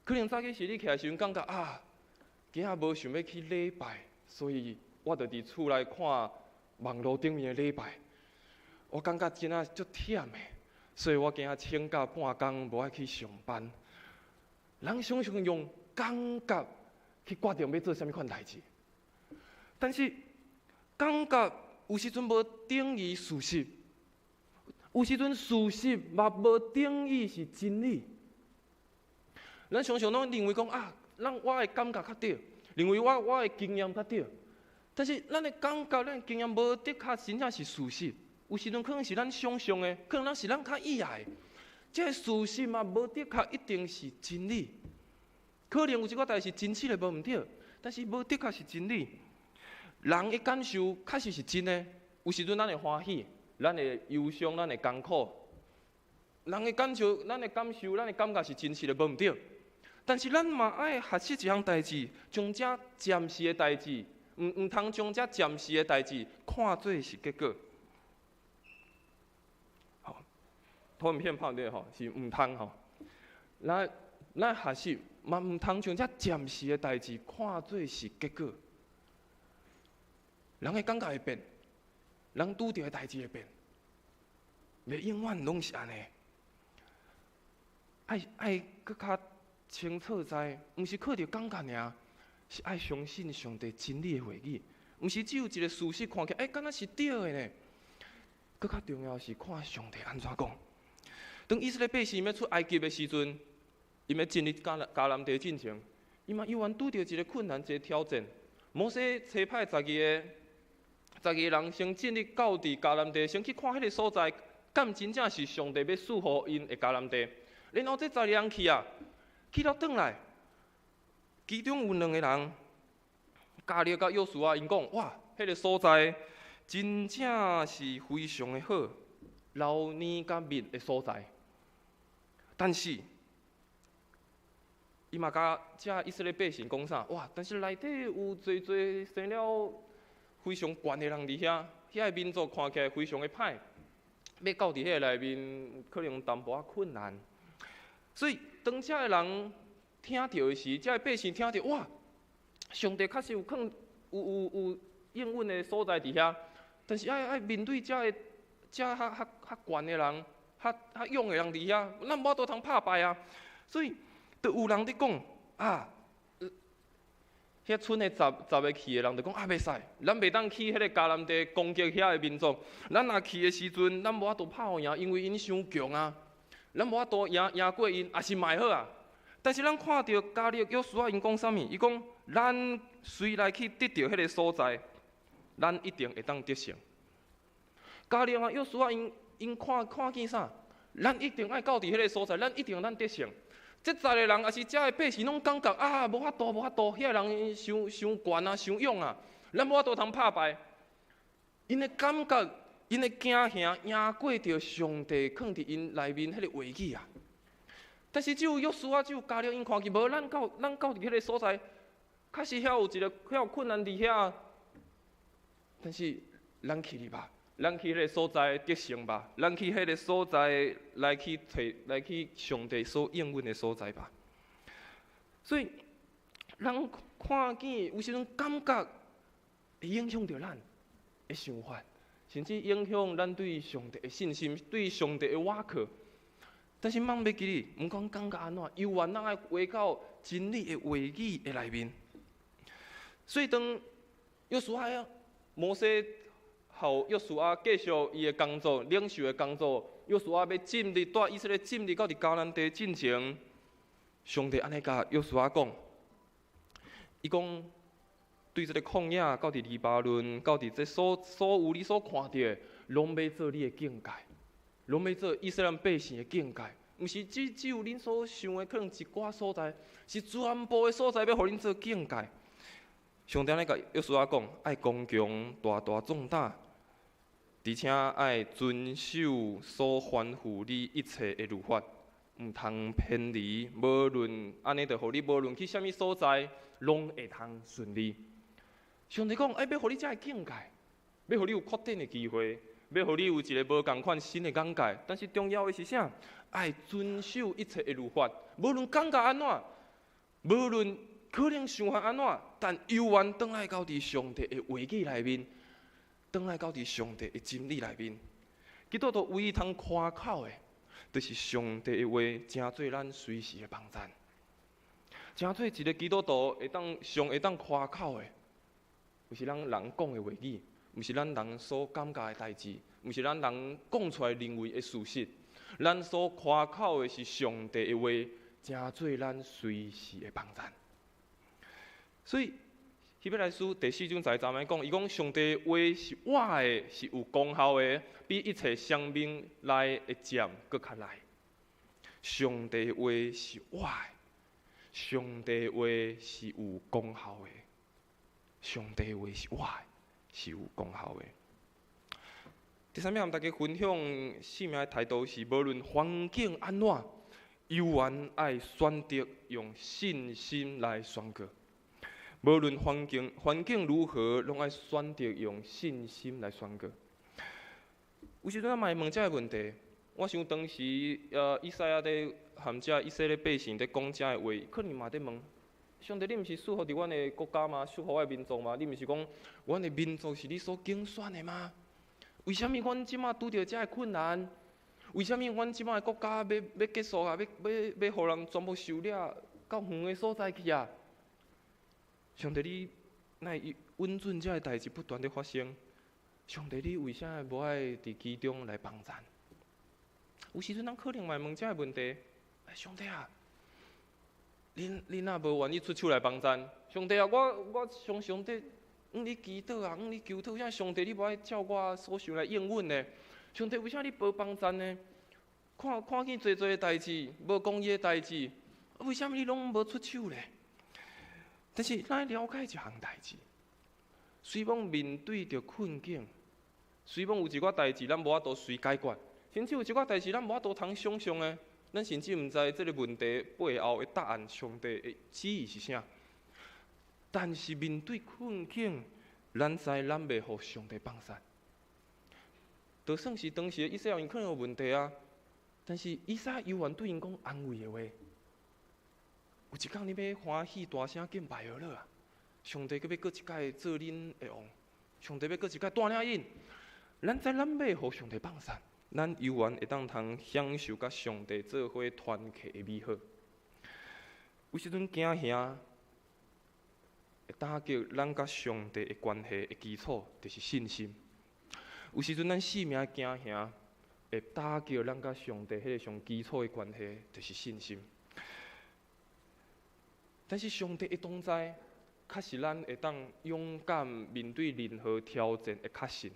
可能早起时你起来时阵感觉啊，今仔无想要去礼拜，所以我就伫厝内看网络顶面的礼拜。我感觉今仔足忝的，所以我今仔请假半工，无爱去上班。人常常用感觉去决定要做啥物款代志，但是感觉有时阵无等于事实，有时阵事实嘛无等于是真理。咱常常拢认为讲啊，我的感觉较对，认为我的经验较对，但是咱的感觉、咱的经验无的确真正是事实。有时阵可能是咱想象的，可能是咱较意外的。这个事实嘛，无的确一定是真理。可能有一个代志真实的无毋对，但是无的确是真理。人的感受确实是真的，有时阵咱会欢喜，咱会忧伤，咱会艰苦。人的感受、咱的感受、咱的感觉是真实的无毋对。但是咱嘛爱学习一项代志，将这暂时的代志，毋通将这暂时的代志看作是结果。好，投影片拍对吼，是毋通吼。咱学习嘛毋通将这暂时的代志看作是结果。人的感觉会变，人拄着的代志会变，袂永远拢是安尼。爱搁较清楚知，毋是靠着感觉尔，是爱相信上帝真理的话语，毋是只有一个事实看起来，敢若是对的呢。搁较重要是看上帝安怎讲。当以色列百姓要出埃及的时阵，因要进入迦南地进前，伊嘛犹原拄着一个困难，一个挑战。摩西差派12个人先进入到伫迦南地，先去看迄个所在，敢真正是上帝要赐予因的迦南地。然后这12个人去了转来，其中有2个人，加勒甲约书亚，因讲哇，迄个所在真正是非常的好，流年甲蜜的所在。但是，伊嘛甲这以色列百姓讲啥？哇！但是内底有侪生了非常悬的人伫遐，遐个民族看起来非常的歹，要到伫遐个内面，可能淡薄仔困难。所以，当遮个人听到的时，遮个百姓听到，哇！上帝确实有有应允的所在伫遐，但是爱面对遮较悬的人，较勇的人伫遐，咱无法度通拍败啊。所以，就有人伫讲啊，遐村的十个去的人就讲啊，袂使，咱袂当去迄个迦南地攻击遐个民族。咱若去的时阵，咱无法度拍互赢，因为因伤强啊。咱无法度赢过因，也是卖好啊。但是咱看到加勒约书亚因讲啥物？伊讲咱虽来去得到迄个所在，咱一定会当得胜。加勒约书亚因看见啥？咱一定爱到伫迄个所在，咱一定咱得胜。这10个人也是遮个百姓拢感觉啊，无法度，遐个人伤悬啊，伤勇啊，咱无法度通拍败。因的感觉，因的惊吓赢过着上帝放伫因内面迄个话语啊。但是只有约书亚，只有加勒因看见，无咱到伫迄个所在，确实遐有困难伫遐。但是咱去哩吧，咱去迄个所在得胜吧，咱去迄个所在来去上帝所应允的所在吧。所以，人看见有时阵感觉会影响到咱的想法，甚至影响咱对上帝的信心，对上帝的倚靠。但是莫要记哩，毋管感觉安怎，犹原咱爱回到真理的话语的内面。所以当约书亚、摩西后约书亚继续伊的工作，领袖的工作，约书亚要进入带以色列进入到伫迦南地进前，上帝安尼甲约书亚讲，伊讲对这个旷野，到伫黎巴嫩，到伫这所有你所看到的，拢要做你的境界。拢要做以色列百姓的境界，毋是只有恁所想的，可能一寡所在，是全部的所在要互恁做境界。上帝咧甲约书亚讲，爱刚强，大壮大，而且爱遵守所吩咐你一切的律法，毋通偏离。无论安尼，就互你无论去啥物所在，拢会通顺利。上帝讲，要互你才会境界，要互你有扩展的机会，要互你有一个无共款新的眼界。但是重要的是啥？爱遵守一切的律法，无论感觉安怎，无论可能想法安怎，但犹原倒来到伫上帝的话语内面。转来到伫上帝的真理内面，基督徒唯一通夸口的，就是上帝的话，真做咱随时的帮赞。真做一个基督徒会当夸口的，毋是咱人讲的话语，毋是咱人所感觉的代志，毋是咱人讲出来认为的事实。咱所夸口的是上帝的话，真做咱随时的帮赞。所以。希伯来书第4章13节讲，伊讲上帝话是活的，是有功效的，比一切生命来的剑搁较来。上帝话是活的，上帝话是有功效的，上帝话是活的，是有功效的。第三点，和大家分享生命的态度是，无论环境安怎，犹原爱选择用信心来宣告。无论环境如何，拢爱选择用信心来宣告。有时阵咱嘛会问这个问题，我想当时以赛亚在含这以色列百姓在讲这个话，可能嘛在问：上帝，你毋是祝福伫阮的国家吗？祝福我的民族吗？你毋是讲阮的民族是你所竞选的吗？为什么阮即马拄着这个困难？为什么阮即马的国家要结束啊？要互人全部收掠到远的所在去啊？上帝，你奈稳准这个代志不断的发生，上帝，你为啥无爱伫其中来帮咱？有时阵咱可能嘛问这个问题：上帝啊，恁若无愿意出手来帮咱，上帝啊，我向上帝你祈祷啊，你求祷，啥上帝你无爱照我所想来应允呢？上帝为啥你无帮咱呢？看见侪的代志，无公义的代志，为啥你拢无出手呢？但是，咱了解一项代志，虽然面对着困境，虽然有一寡代志咱无法度随解决，甚至有一寡代志咱无法度通想象的，咱甚至毋知这个问题背后的答案，上帝的旨意是啥。但是面对困境，咱知咱袂互上帝放散。就算是当时的以色列人可能有问题啊，但是以赛亚犹原对因讲安慰的话。有一天你要欢喜大声敬拜而了啊！上帝要搁一届做恁的王，上帝要搁一届带领因。咱知咱要互上帝放散，咱犹原会当通享受甲上帝做伙团契的美好。有时阵惊吓会打击咱甲上帝的关系的基础，就是信心。有时阵咱性命惊吓会打击咱甲上帝迄个上基础的关系，就是信心。但是上帝的同在，确实咱会当勇敢面对任何挑战的确信。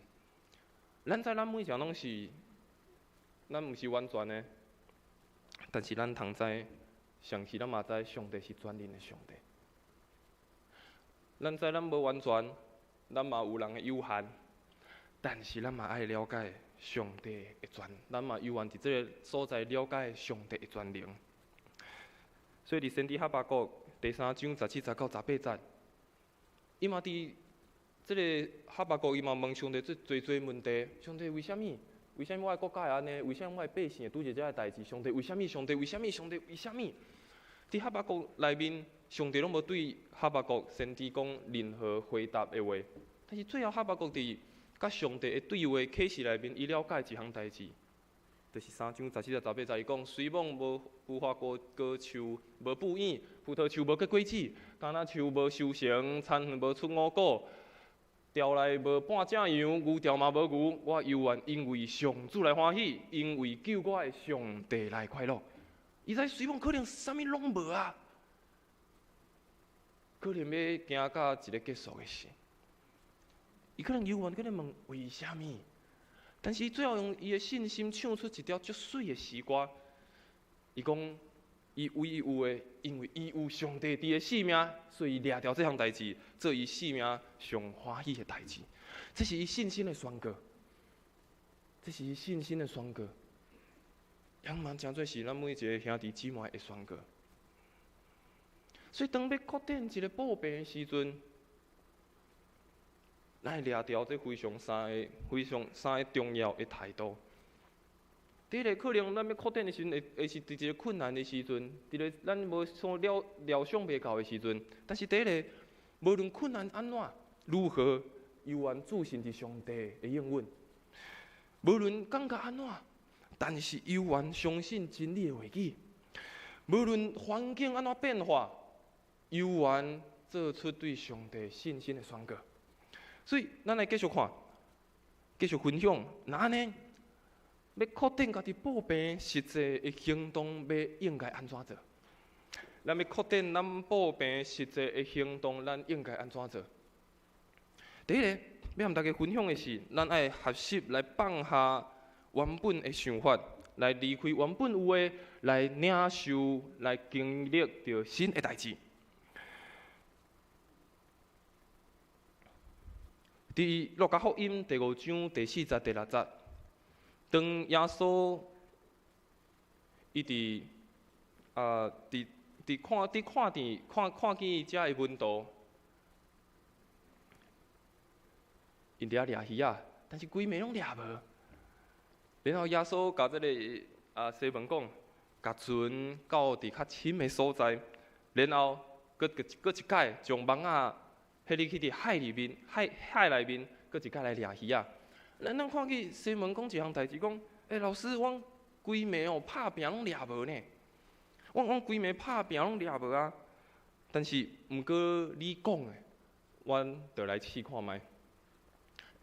咱知咱每项拢是，咱毋是完全的，但是咱通知，上是咱嘛知，上帝是全能的上帝。咱知咱无完全，咱嘛有人的有限，但是咱嘛爱了解上帝的全，咱嘛犹原伫这个所在了解上帝的全能。所以伫先知哈巴谷第3章17、19、18节，伊嘛伫这个哈巴谷，伊嘛问上帝最问题：上帝为什么？为什么我的国家会安尼？为什么我的百姓会拄着这个代志？上帝为什么？上帝为什么？上帝为什么？伫哈巴谷内面，上帝拢无对哈巴谷先知讲任何回答的话，但是最后哈巴谷伫甲上帝的对话启示内面，伊了解一项代志。就是3章17、18节，伊讲：水虻无花果树无布影，葡萄树无结果子，橄榄树无收成，田园无出五谷，钓内无半只羊，牛钓嘛无牛。我犹原因为上主来欢喜，因为救我的上帝来快乐。伊知水虻可能啥物拢无啊，可能要行到一个结束的时，伊可能犹原可能问为虾米？但是伊最后用伊的信心唱出一条足水的诗歌。伊讲，伊唯一有的，因为伊有上帝伫的性命，所以伊掠掉这项代志，做伊性命上欢喜的代志。这是伊信心的宣告。这是信心的宣告。也嘛真做是咱每一个兄弟姊妹的宣告。所以当要确定一个报病的时阵，咱会抓牢这非常三个重要的态度。第一个可能咱要确定的时阵，会是伫一个困难的时阵，伫个咱无所料想袂到的时阵。但是第一个，无论困难安怎，如何，犹原自信伫上帝的应允。无论感觉安怎，但是犹原相信真理的话语。无论环境安怎变化，犹原做出对上帝信心的宣告。所以，咱来继续看，继续分享。那安尼？要确定家己报病实际的行动，要应该安怎做？咱要确定咱报病实际的行动，咱应该安怎做？第一个，要和大家分享的是，咱爱学习来放下原本的想法，来离开原本有的，来领受、来经历着新的代志。伫路加福音第5章第4节、第6节。当耶稣伊伫看见遮的门徒，因伫遐掠鱼啊，但是规暝拢掠无。然后耶稣甲这个西门讲，甲船到伫较深的所在，然后搁一摆将网仔迄入去伫海里面，海内面，搁一摆来掠鱼啊。咱看见西门讲一项代志，讲，老师，阮规暝拍拼拢掠无呢。阮规暝拍拼拢掠无啊。但是，毋过你讲的，阮就来试看觅。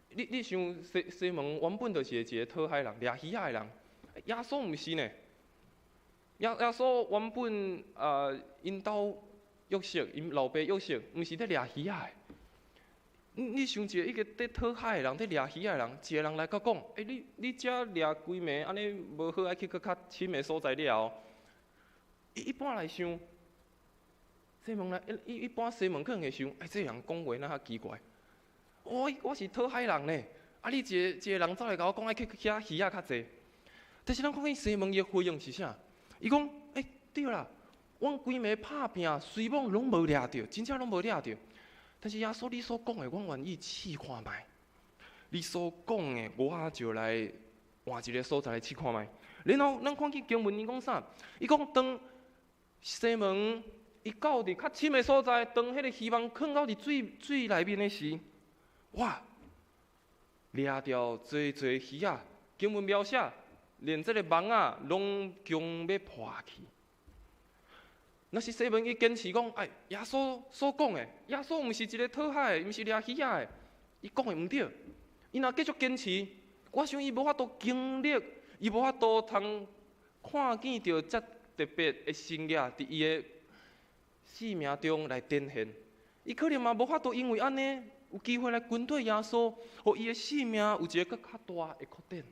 你想西门原本就是一个讨海人、掠鱼仔的人，耶稣毋是呢。耶稣原本因兜约瑟，因老爸约瑟，毋是咧掠鱼仔的。你想一个伫讨海的人，伫掠鱼的人，一个人来甲讲，你遮掠规暝，安尼无好，爱去搁较深的所在了。一般来想，西门来，一般西门可能会想，这人讲话哪较奇怪？我是讨海人呢，你一个人走来甲我讲，爱去遐鱼仔较济。但是咱看见西门伊回应是啥？伊讲，对啦，阮规暝拍拼，随网拢无掠着，真正拢无掠着。但是耶稣，你所讲的，阮愿意试看觅。你所讲的，我就来换一个所在来试看觅。然后，咱看见经文伊讲啥？伊讲当西门伊到伫较深的所在，当迄个希望放到伫水内面的时，哇，掠着济鱼仔。经文描写，连这个网仔拢将要破去。那是西门伊坚持讲，耶稣所讲的，耶稣毋是一个讨海的，毋是掠鱼仔的，伊讲的毋对。伊若继续坚持，我想伊无法度经历，伊无法度通看见到遮特别的生涯伫伊的生命中来展现。伊可能嘛无法度因为安尼有机会来跟对耶稣，互伊的生命有一个更较大的确定。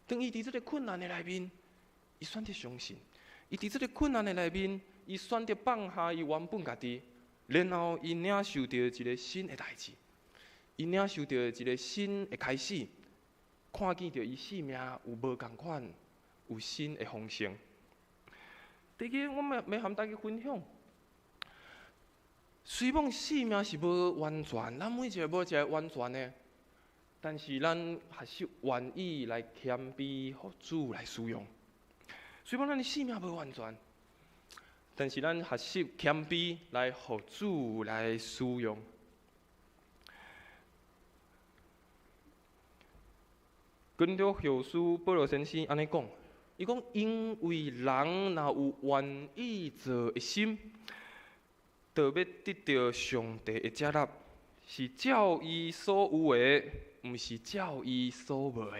当伊伫这个困难的内面，伊选择相信。伊伫这个困难的内面，伊选择放下伊原本家己，然后伊领受到一个新的代志，伊领受到一个新的开始，看见到伊生命有无共款，有新的方向。第二，我要和大家分享，虽讲生命是无完全，咱每一个无一个完全的，但是咱还是愿意来谦卑，互主来使用。虽然咱的生命无完全，但是咱学习谦卑来互主来使用。跟着后书保罗先生安尼讲，伊讲因为人若有愿意做的心，就要得到上帝的接纳，是照伊所有的，毋是照伊所无的。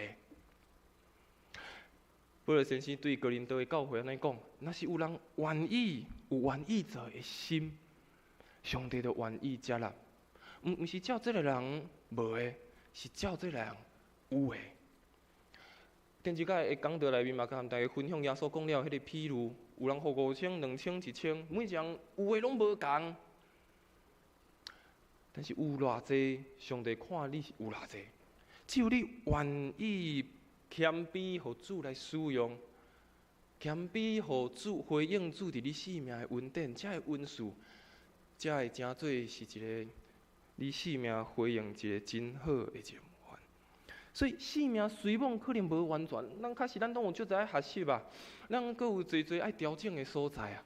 保罗先生对哥林多的教会安尼讲：，若是有人愿意做的心，上帝就愿意接纳。毋是照这个人无的，是照这个人有的。前一届的讲道内面嘛，甲大家分享耶稣讲了迄个譬喻，有人互5000、2000、1000，每一人有的拢无共。但是有偌济，上帝看你是有偌济，只有你愿意谦卑，互主来使用，谦卑互主回应主伫你生命的恩典，才会温顺，才会成做是一个你生命回应一个真好的一个模范。所以生命虽梦可能无完全，咱确实咱拢有足侪爱学习啊，咱阁有侪爱调整的所在啊。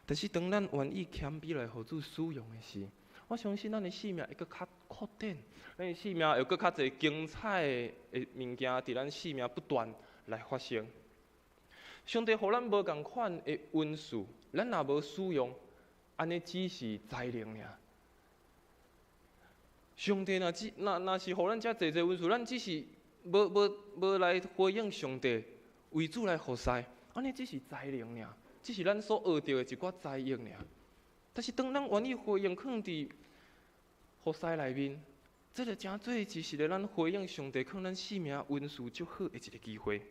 但是当咱愿意谦卑来互主使用的时，我相信咱的生命会阁较扩展，咱的生命会阁较侪精彩的物件伫咱生命不断来发生。上帝互咱无共款的恩赐，咱若无使用，安尼只是材料尔。上帝若是互咱遮侪恩赐，咱只是无来回应上帝，为主来服侍，安尼只是材料尔，只是咱所学到的一寡知识尔。但是当咱愿意回应放伫服侍内面，这就真做是个咱回应上帝，放咱生命恩赐足好的一个机会。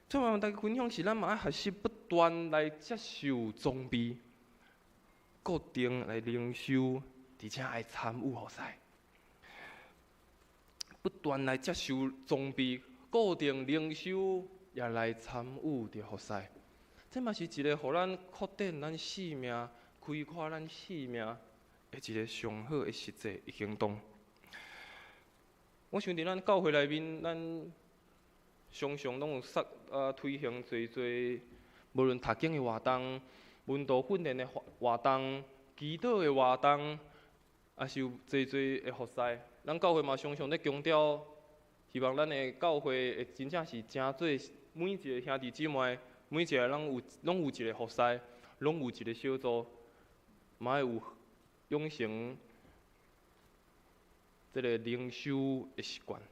最后，大家分享是，咱嘛爱学习不断来接受装备，固定来领受，而且爱参与服侍。不断来接受装备，固定领受，也来参与着服侍。这嘛是一个互咱扩展咱生命、开阔咱生命的一个上好的实际的行动。我想伫咱教会内面，咱常常拢有推行侪，无论读经的活动、文道训练的活动、祈祷的活动，也是有侪的服侍。咱教会嘛常常咧强调，希望咱的教会会真正是真做每一个兄弟姊妹，每一个人拢有一个服侍，拢有一个小组，嘛会有养成这个灵修的习惯。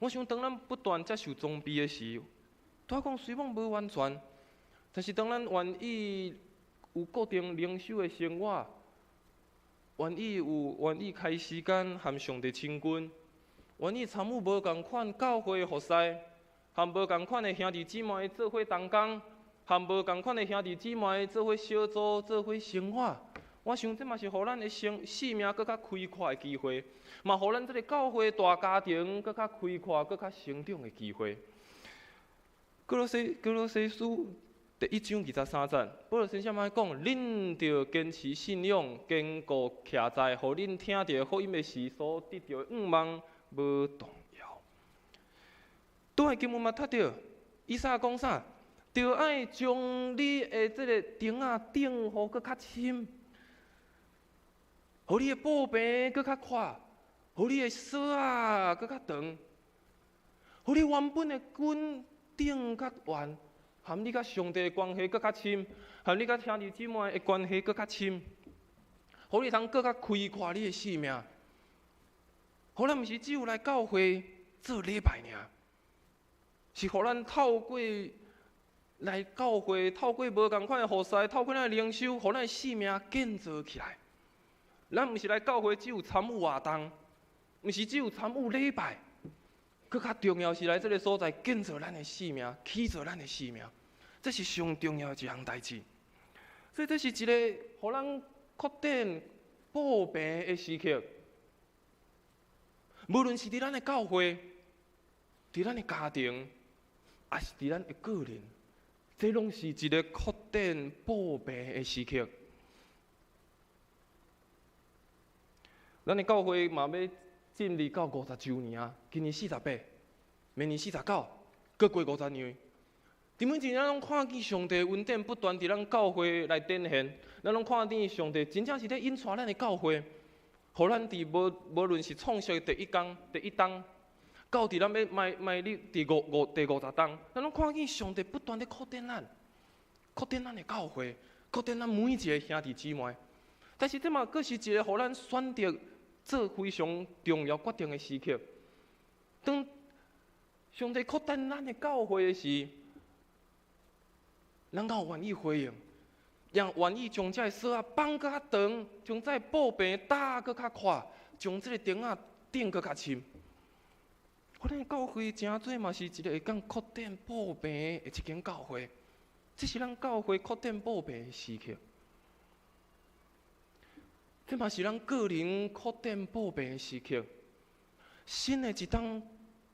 我想，当咱不断接受装备的时，拄讲虽然无完全，但是当咱愿意有固定灵修的生活，愿意开时间和上帝亲近，愿意参与无共款教会的服侍，和无共款的兄弟姊妹做伙同工，和无共款的兄弟姊妹做伙小组、做伙生活。我想这嘛是互咱的生命更较开阔的机会，嘛互咱这个教会大家庭更较开阔、更较成长的机会。哥罗西书第1章23节，保罗先生爱讲：恁着坚持信仰，坚固徛在，互恁听到福音的时所得到的愿望无动摇。拄爱经文嘛读到，以赛亚讲啥？着爱将你的这个钉仔钉互搁较深。互你的布边搁较宽，互你的锁啊搁较长，互你原本的根顶较圆，和你甲上帝的关系搁较深，和你甲兄弟姊妹的关系搁较深，互你通搁较开阔你的生命。互咱毋是只有来教会做礼拜尔，是互咱透过来教会，透过无共款的服侍，透过咱的灵修，互咱的生命建造起来。咱毋是来教会只有参与活动，毋是只有参与礼拜，更较重要是来这个所在建造咱的生命，起造咱的生命，这是上重要的一项代志。所以这是一个互咱扩展保平的时刻。无论是伫咱的教会，伫咱的家庭，还是伫咱的个人，这拢是一个扩展保平的时刻。咱的教会嘛要进入到50周年啊，今年48，明年49，搁过50年。伫每一年，咱拢看见上帝恩典不断伫咱教会来展现，咱拢看见上帝真正是咧引带咱的教会，互咱伫无论是创设的第一档，到伫咱要迈入第50档，咱拢看见上帝不断咧扩展咱的教会，扩展咱每一个兄弟姊妹。但是这嘛，佫是一个互咱选择做非常重要决定的时刻。当上帝扩展咱的教会的时，咱敢有愿意回应，让愿意将这个锁啊绑较长，将这个布边打搁较宽，将这个钉仔钉搁较深。我咱教会真做嘛是一个会当扩展布边的一间教会，这是咱教会扩展布边的时刻。这嘛是咱个人扩展布边的时刻。新的一档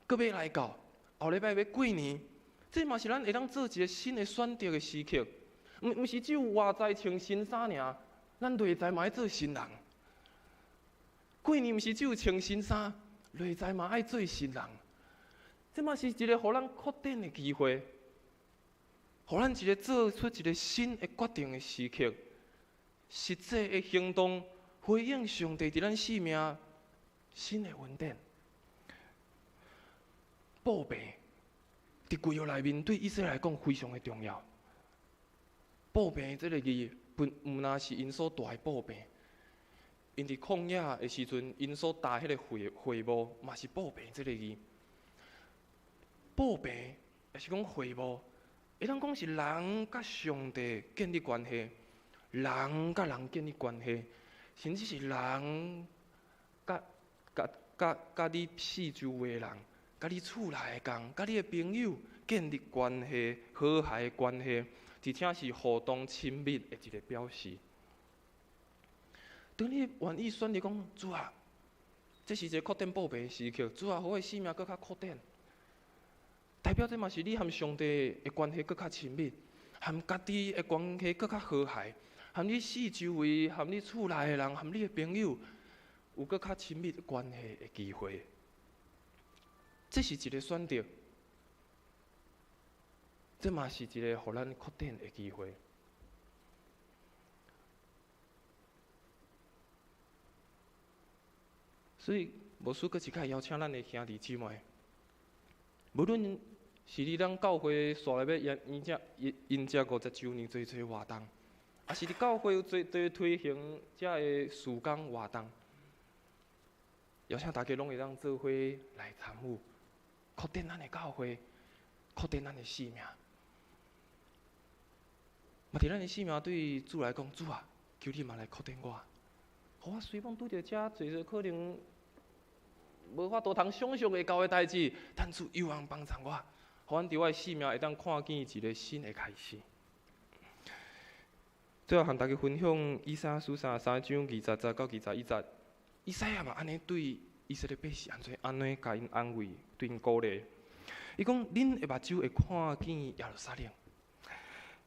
搁要来到，后礼拜要过年，这嘛是咱会当做一个新的选择的时刻。毋是只有外在穿新衫尔，咱内在嘛爱做新人。过年毋是只有穿新衫，内在嘛爱做新人。这嘛是一个互咱扩展的机会，互咱一个做出一个新的决定的时刻，实际的行动回应上帝伫咱生命新的恩典。报备伫规约内面对以色列来讲非常的重要。报备这个字，毋那是因所大的报备，因伫旷野的时阵，因所搭迄个会幕，嘛是报备这个字。报备也是讲会幕，会当讲是人甲上帝建立关系，人甲人建立关系，甚至是人甲你四周围的人，甲你厝内的人，甲你的朋友建立关系，和谐的关系。而且是互动亲密的一个表示。当你愿意选择讲主啊，这是一个扩展报备的时刻，主啊，互我的生命更较扩展，代表这嘛是你和上帝的关系更较亲密，和家己的关系更较和谐，和你四周围、和你厝内的人、和你的朋友有更较亲密的关系的机会。这是一个选择。这嘛是一个互咱扩展的机会，所以无事阁一摆邀请咱的兄弟姊妹，无论是伫咱教会煞来要迎接50周年做活动，也是伫教会有做推行这个事工活动，邀请大家拢会当做伙来参与，扩展咱的教会，扩展咱的生命。嘛，伫咱的生命对主来讲，主啊，求你嘛来扩展我，互我随便拄着遮做可能无法度通想象会到的代志，但主有人帮助我，互阮伫我的生命会当看见一个新的开始。最后，和大家分享以赛亚书33章20节到21节，以赛亚嘛安尼对以色列百姓安尼甲因安慰，对因鼓励。伊讲：恁的目睭会看见耶路撒冷。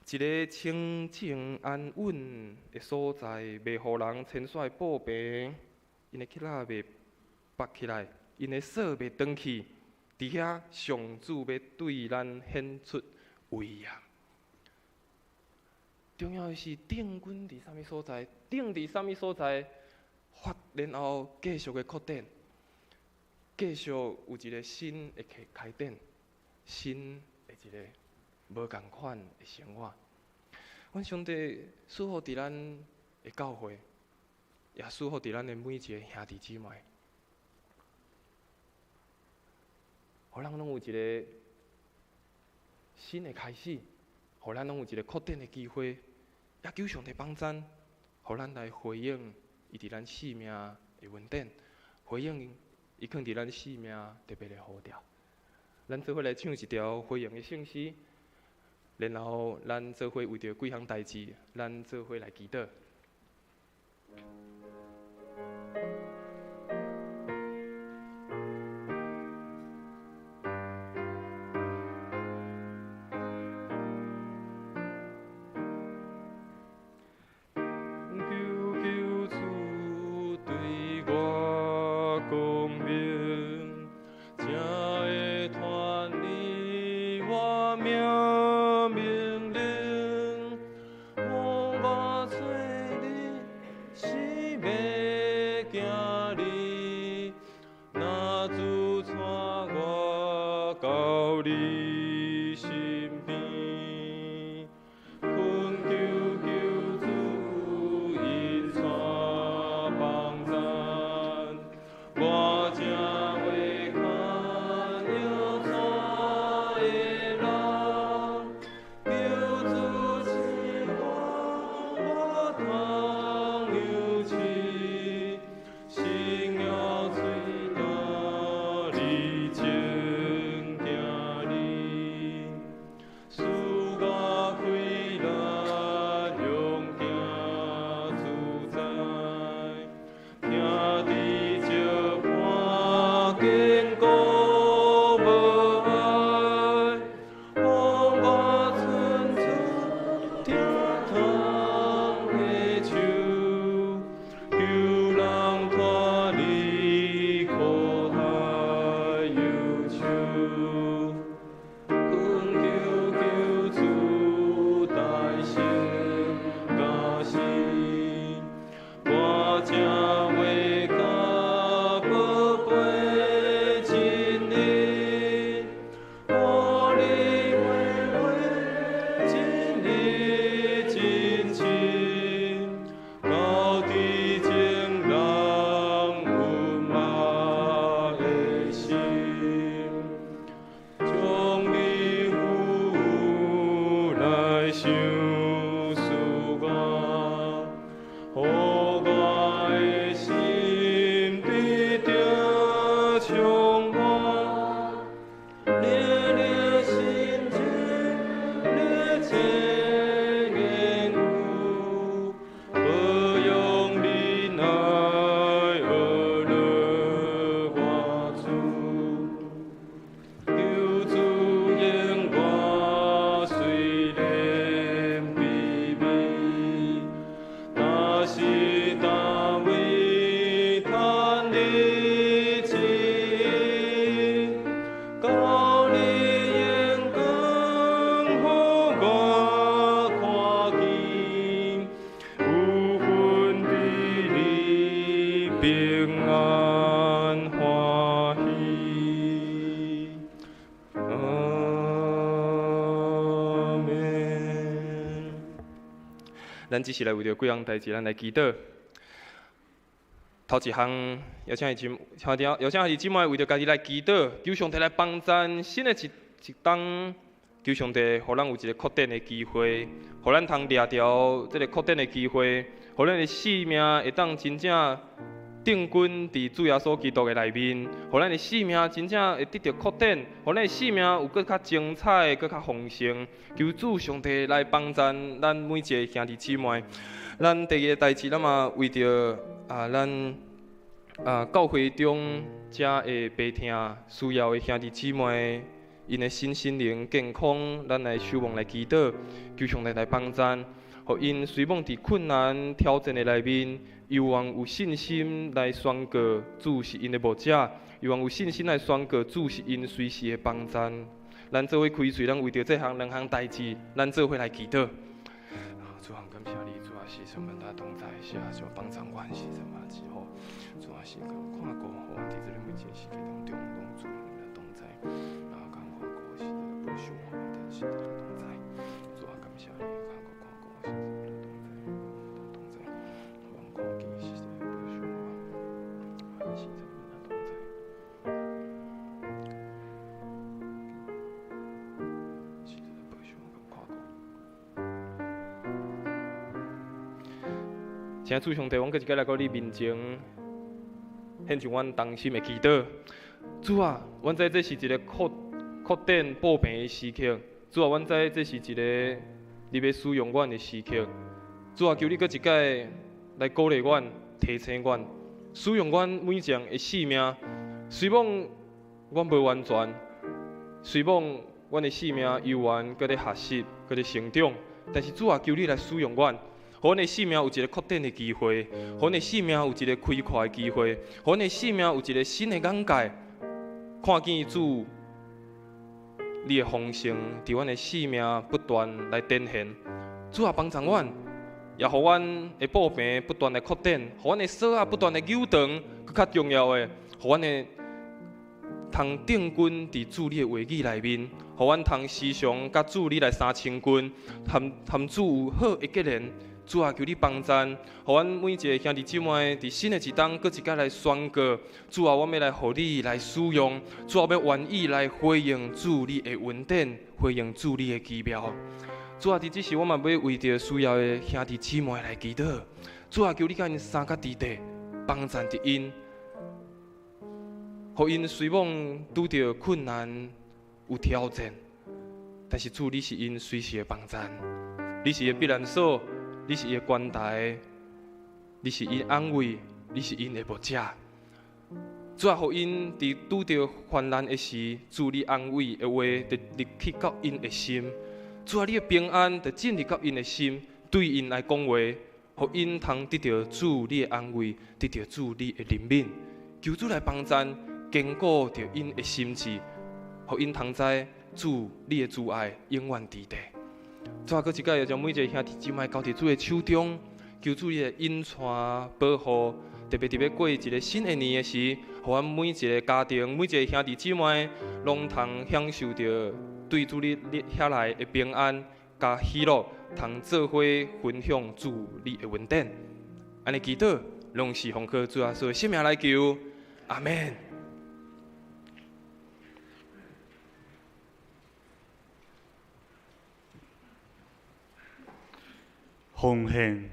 一个清静安稳的所在，袂互人牵甩报备，因的膝仔袂拔起来，因的锁袂断去。伫遐，上主要对咱显出威严。重要的是，定军伫啥物所在？定伫啥物所在？发，然后继续的扩展，继续有一个新的开展，新的一个。无共款的生活，阮上帝赐福伫咱的教会，也赐福伫咱的每一个兄弟姊妹，互咱拢有一个新的开始，互咱拢有一个扩展的机会，也求上帝帮咱，互咱来回应伊伫咱生命的恩典，回应伊放伫咱生命特别的好调。咱做伙来唱一条回应的圣诗。然后，咱做伙为着几项代志，咱做伙来祈祷。求求主对我公平，才会传你我命。咱只是来为着几样代志，咱来祈祷。头一项，邀请是姊妹为着家己来祈祷，求上帝来帮咱新的一冬，求上帝，互咱有一个确定的机会，互咱通掠着这个确定的机会，互咱的性命会当真正定根伫主耶稣基督的内面，互咱的性命真正会得到确定，互咱的性命有更较精彩、更较丰盛。求主上帝来帮咱每一个兄弟姊妹。咱第二个代志，咱嘛为着咱教会中遮会病痛需要的兄弟姊妹，因的身心灵健康，咱来守望来祈祷，求上帝来帮咱，互因随望伫困难挑战的内面，犹原有信心来宣告主是因的牧者，犹原有信心来宣告主是因随时的帮咱。咱做伙开嘴，咱为着这两项代志，咱做伙来祈祷。主啊，感谢你，主啊是什么大同在，是啊，就帮助关系什么之后，主啊是个看过好，伫这个每一个时刻当中，拢主你的同在，啊，看过是这个不朽我们的是你的同在，主啊感谢你，看过是你的同在，望看见是这个不朽我，是这个你的同在。请主上帝，阮搁一摆来到你面前，献上阮衷心的祈祷。主啊，阮知这是一个确定报平的时刻。主啊，阮知这是一个你要使用阮的时刻。主啊，求你搁一摆来鼓励阮、提醒阮，使用阮每一项的性命。虽望阮无完全，虽望阮的性命犹原搁咧学习、搁咧成长，但是主啊，求你来使用阮。互阮的性命有一个确定的机会，互阮的性命有一个开阔的机会，互阮的性命有一个新的眼界，看见主你的丰盛伫阮的性命不断来展现。主啊，帮助阮，也互阮的步平不断来确定，互阮的锁啊不断来扭长，更较重要的，互阮的通定根伫主你的话语内面，互阮通时常甲主你来相亲近，含主有好的结连。主啊，求你帮助，互阮每一个兄弟姊妹伫新的一冬，搁一摆来宣告。主啊，我要来互你来使用。主啊，要愿意来回应主你的恩典，回应主你的奇妙。主啊，伫这时我嘛要为着需要的兄弟姊妹来祈祷。主啊，求你甲因三角地地帮助着因，互因虽望拄着困难有挑战，但是主你是因随时的帮助，你是因避难所。你是伊的关台，你是因安慰，你是因的牧者。主啊，互因伫拄着患难的时，主你安慰的话，就入去到因的心。主啊，你的平安就进入到因的心，对因来讲话，互因通得到主你的安慰，得到主你的怜悯。求主来帮助，坚固着因的心智，互因通知主你的慈爱永远伫地。最后搁一届，将每一个兄弟姊妹交伫主的手中，求主你的引带保护，特别过一个新的年的时，互阮每一个家庭、每一个兄弟姊妹，拢通享受着对主你遐来的平安甲喜乐，通做伙分享主你的恩典。安尼祈祷，拢是奉靠主耶稣的圣名来求，阿门。奉献，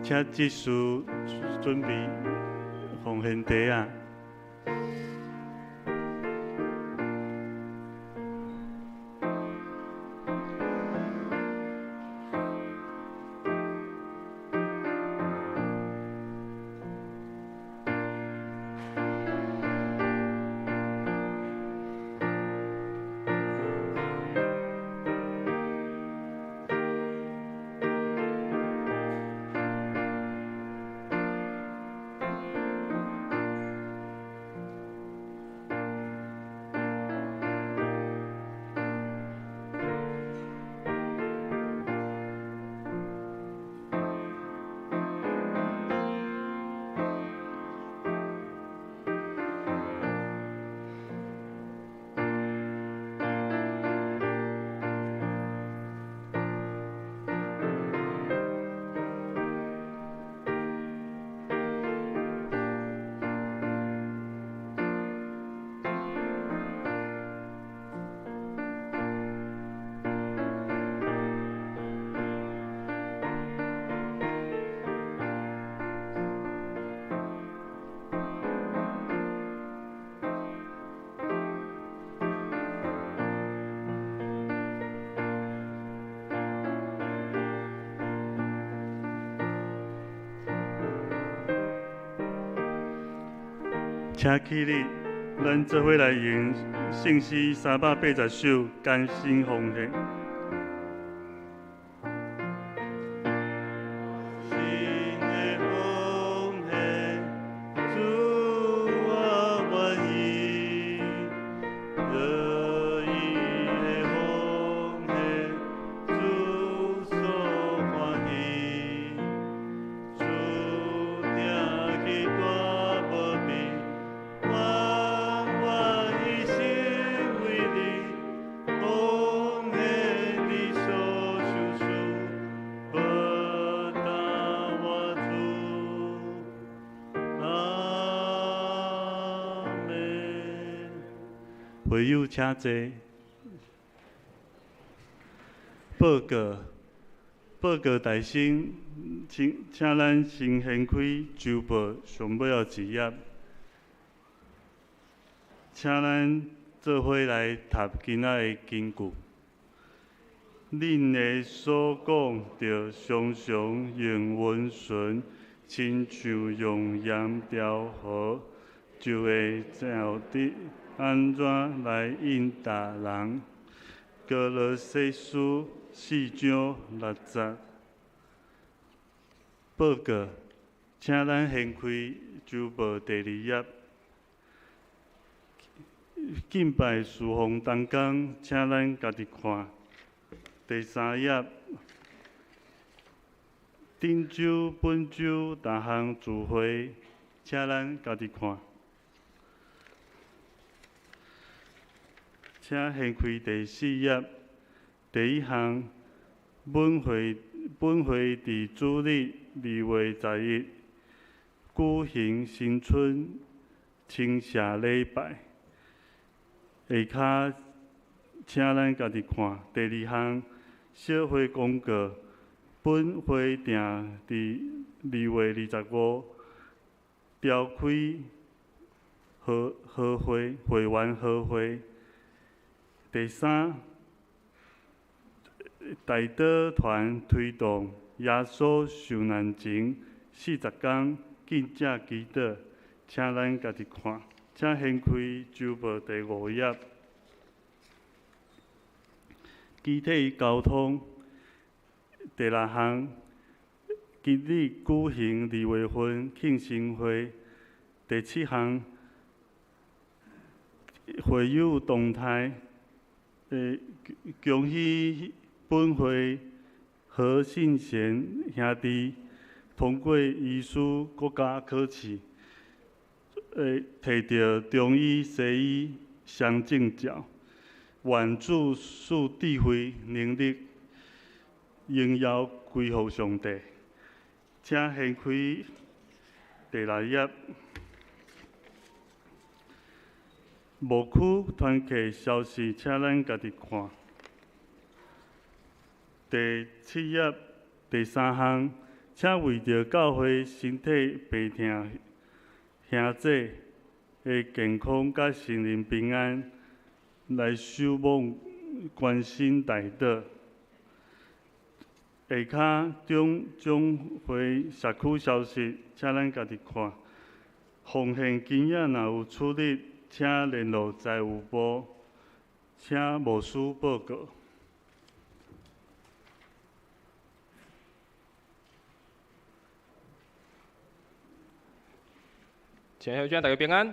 请技师准备奉献袋啊。请起立，咱做伙来用圣诗380首甘心奉献。会友请坐。报告大仙，请咱先掀开周报上尾一页，请咱做伙来读今仔的金句。恁的所讲着常常用温顺，亲像用盐调和，就会晓得安怎来应答人。歌罗西书4章60。报告，请咱掀开周报第2页。敬拜侍奉当工，请咱家己看。第3页，顶州、本州大项聚会，请咱家己看。请掀开第4页，第1项，本会伫主日2月10日举行新春清社礼拜。下骹，请咱家己看。第2项，小会公告，本会定伫2月25召开会员好会。第3，大岛团推动耶稣受难前40天见证祈祷，请咱家己看。请掀开周报第5页。集体交通第6项，今日举行2月份庆生会。第7项，会友动态，恭喜本会何信贤兄弟通过医师国家考试，摕到中医、西医双证照，愿主事智慧能力，荣耀归乎上帝。请掀开第6页。牧区团契消息，请咱家己看。第7页第3项，请为着教会身体病痛兄姐的健康甲心灵平安，来守望关心代祷。下骹中会社区消息，请咱家己看。奉献金额若有处理，请联络财务部，请牧师报告。请乡亲大家平安。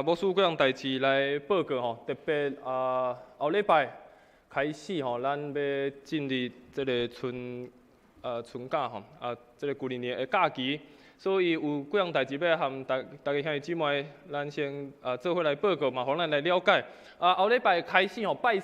牧师几样代志来报告吼，特别后礼拜开始吼，咱要进入这个春假吼，这个旧年的假期，所以有几样代志要和大家兄弟姊妹，咱先做伙来报告嘛，互咱来了解。后礼拜开始吼，拜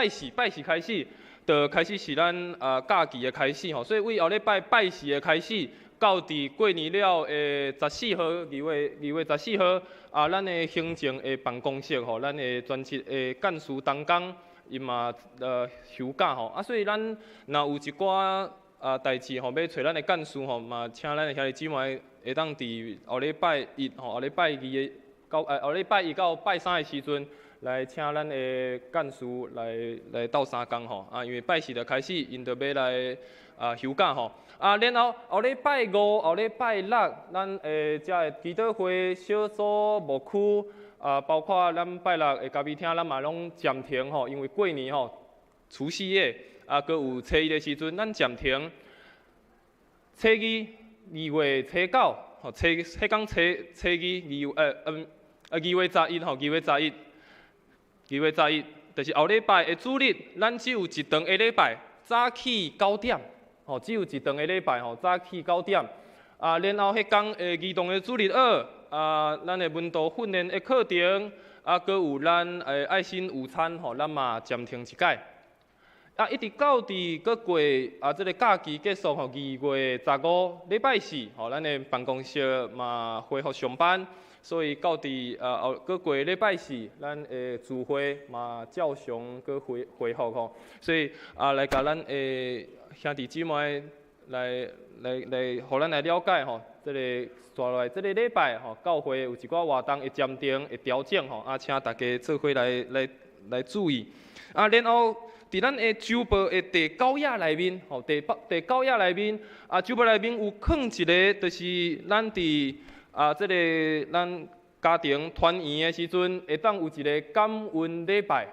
四开始，就开始是咱假期的开始吼，所以为后礼拜拜四的开始。到伫过年了的14号，2月14号，咱的行政的办公室吼，咱的专职的干事同工，伊嘛休假吼，所以咱若有一寡代志吼，要找咱的干事吼，嘛请咱的兄弟姊妹会当伫后礼拜1吼，后礼拜2后礼拜1到拜3的时阵，来请咱的干事来斗3工吼，因为拜4就开始，因就要来休假吼。然后后礼拜5、后礼拜6，咱遮个祈祷会小组牧区包括咱拜6的嘉义厅，咱嘛拢暂停吼，因为过年吼，除夕夜搁有初1的时阵，咱暂停。初2、2月初9，吼，迄讲初2、2月11吼，2月11，就是后礼拜的主日，咱只有一堂的礼拜，早起9点。吼，只有一堂的礼拜吼，早起9点。然后迄天儿童的主日学，咱的文道训练的课程，搁有咱爱心午餐吼，咱嘛暂停一届。一直到搁过这个假期结束吼，2月15礼拜4吼，咱的办公室嘛恢复上班，所以到搁过礼拜4，咱的聚会嘛照常搁恢复吼，所以来甲咱兄弟姊妹来，互咱来了解吼，这个接下来这个礼拜吼，教会有一寡活动会暂停、会调整吼，请大家做伙来注意。然后伫咱的周报的第9页内面，吼，第9页内面，周报内面有放一个，就是咱伫这个咱家庭团圆的时阵，会当有一个感恩礼拜。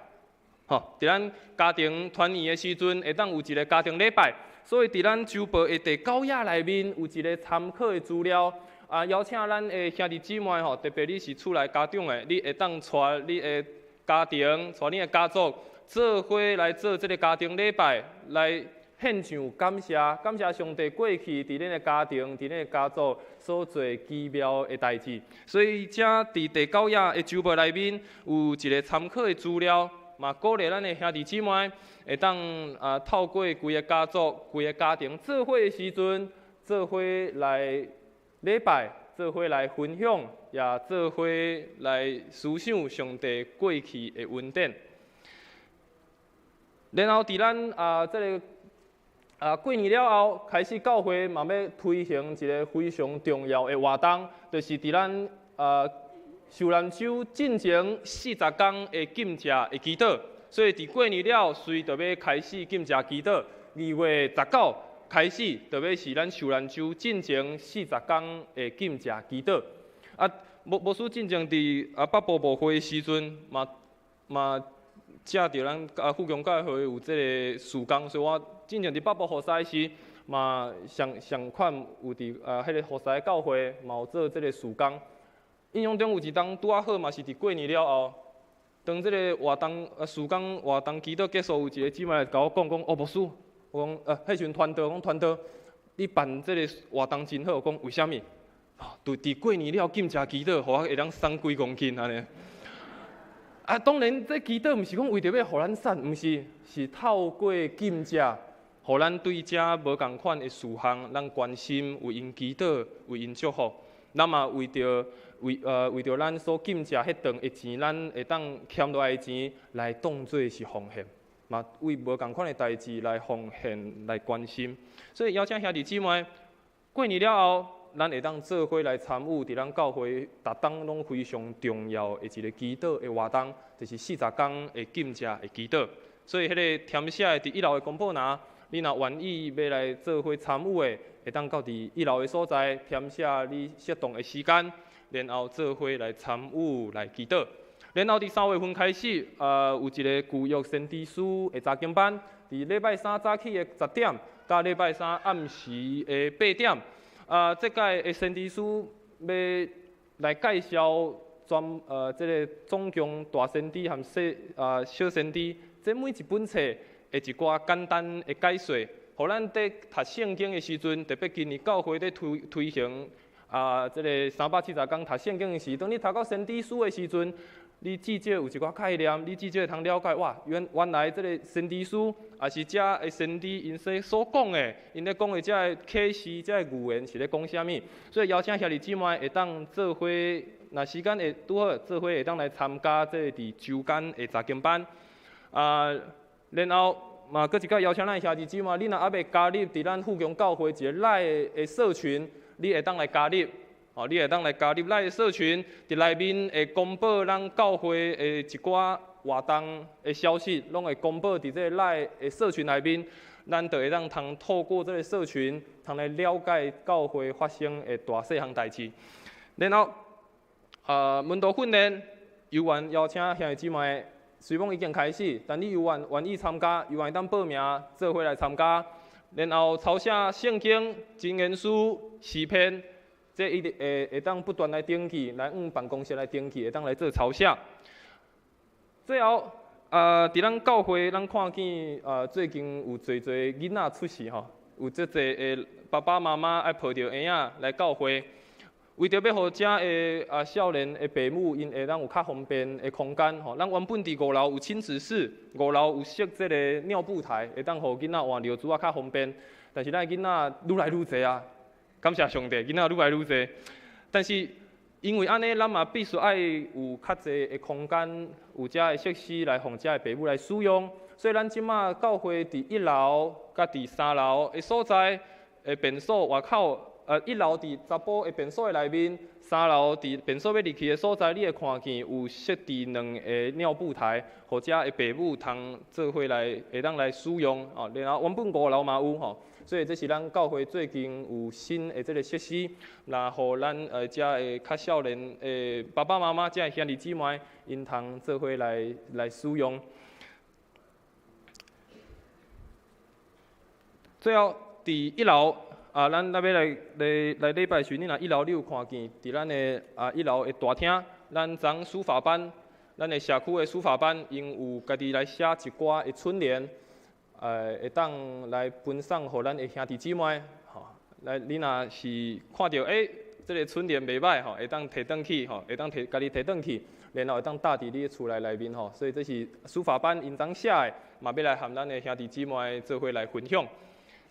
吼，伫咱家庭团圆的时阵，会当有一个家庭礼拜，所以伫咱周报的第9页内面有一个参考的资料，邀请咱的兄弟姊妹吼，特别你是厝内家长的，你会当带你的家庭，带你的家族，做伙来做这个家庭礼拜，来献上感谢上帝过去伫恁的家庭、伫恁的家族所做奇妙的代志。所以，遮伫第9页的周报内面有一个参考的资料。嘛，鼓励咱的兄弟姊妹会当透过规个家族、规个家庭做伙的时阵，做伙来礼拜，做伙来分享，也做伙来思想上帝过去的恩典。然后伫咱这个过年了后，开始教会嘛要推行一个非常重要的活动，就是伫咱受难周进前40天的禁食的祈祷，所以伫过年了，随就要开始禁食祈祷。2月19开始，就要是咱受难周进前40天的禁食祈祷。牧师进前伫北部牧会的时阵，嘛借着咱富强教会有这个事工，所以我进前伫北部服侍时，嘛上款有伫迄个服侍教会嘛有做这个事工。印象中有一当拄啊好嘛，是伫过年了后，当即个活动时间活动祈祷结束，有一个姊妹来甲我讲，牧师，我讲迄时阵团队，你办即个活动真好，我讲为虾米？就伫过年了，禁食祈祷，互我会当送几公斤安尼。啊，当然，这祈祷毋是讲为着要互咱瘦，毋是，是透过禁食，互咱对遮无共款的事项，咱关心，为因祈祷，为因祝福。咱嘛为着咱所禁食迄顿的钱，咱会当欠落来的钱来当作是奉献，嘛为无共款的代志来奉献来关心。所以邀请兄弟姊妹，过年了后。咱会当做伙来参与，伫咱教会逐当拢非常重要的一个祈祷的活动，就是40天的禁食的祈祷。所以，迄个填写伫1楼的公布栏，你若愿意要来做伙参与的，会当到伫1楼的所在填写你适当的时间，然后做伙来参与来祈祷。然后伫3月份开始，有一个旧约先知书的查经班，伫礼拜3早起的10点，到礼拜3暗时的8点。这届的先知书要来介绍这个总共大先知和小先知，这每一本册的一寡简单的解说，互咱在读圣经的时阵，特别今年教会在推行这个370天读圣经的时，当你读到先知书的时阵。你至少有一寡概念，你至少会通了解哇，原来这个先知书，也是遮的先知因所讲的，因咧讲的遮的启示、遮的预言是咧讲啥物？所以邀请兄弟姊妹会当做伙，若时间会拄好，做伙会当来参加这伫周间的查经班。然后嘛，搁一个邀请咱兄弟姊妹，你若还未加入伫咱富强教会一个赖的社群，你会当来加入。你会当来加入咱的社群，伫内面会公布咱教会的一寡活动的消息，拢会公布伫这个咱的社群内面，咱就会当通透过这个社群，通来了解教会发生的大细项代志。然后，门徒训练，有缘邀请兄弟姊妹，虽然已经开始，但你愿意参加，有缘当报名做伙来参加。然后抄写圣经、真言书、诗篇。这一定会当不断来登记，来办公室来登记，会当来做抄写。最后，伫咱教会，咱看见最近有侪囡仔出世吼，有即侪爸爸妈妈爱抱着婴仔来教会，为着要互遮的少年的父母，因会当有较方便的空间吼。咱原本伫5楼有亲子室，5楼有设即个尿布台，会当互囡仔换尿珠较方便。但是咱囡仔愈来愈侪啊。感谢上帝，囡仔愈来愈侪，但是因为安尼，咱嘛必须爱有较侪的空间，有遮的设施来互遮的父母来使用。所以咱即马教会伫1楼甲伫3楼的所在的便所外口，1楼伫查甫的便所的内面，3楼伫便所要入去的所在，你会看见有设置2个尿布台，互遮的父母通做伙来会当来使用哦。然后原本5楼嘛有吼。所以这是咱教会最近有新的这个设施，那互咱遮的较少年的爸爸妈妈、遮的兄弟姊妹，因通做伙来使用。最后伫1楼咱要来礼拜时，你若1楼你有看见，伫咱的1楼的大厅，咱从书法班，咱的社区的书法班，因有家己来写一寡的春联。会当来分送互咱的兄弟姊妹，吼，来你若是看到这个春联袂歹吼，会当摕转去吼，会当家己摕转去，然后会当搭伫你的厝内面吼，所以这是书法班因当写的，嘛要来和咱的兄弟姊妹做伙来分享。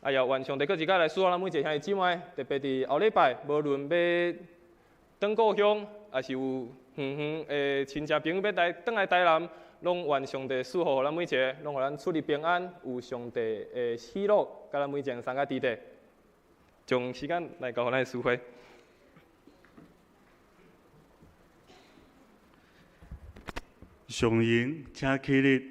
哎呀，愿上帝搁一摆来祝福咱每一个兄弟姊妹，特别伫后礼拜，无论要转故乡，还是有远的亲戚朋友要来转来台南。拢愿上帝赐福咱每一个，拢互咱出入平安，有上帝的喜乐，甲咱每一个三个伫地。将时间来交互咱的师会。上言，请起立，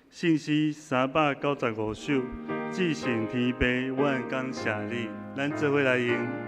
信诗395首，至圣天父，愿感谢你。咱做伙来用。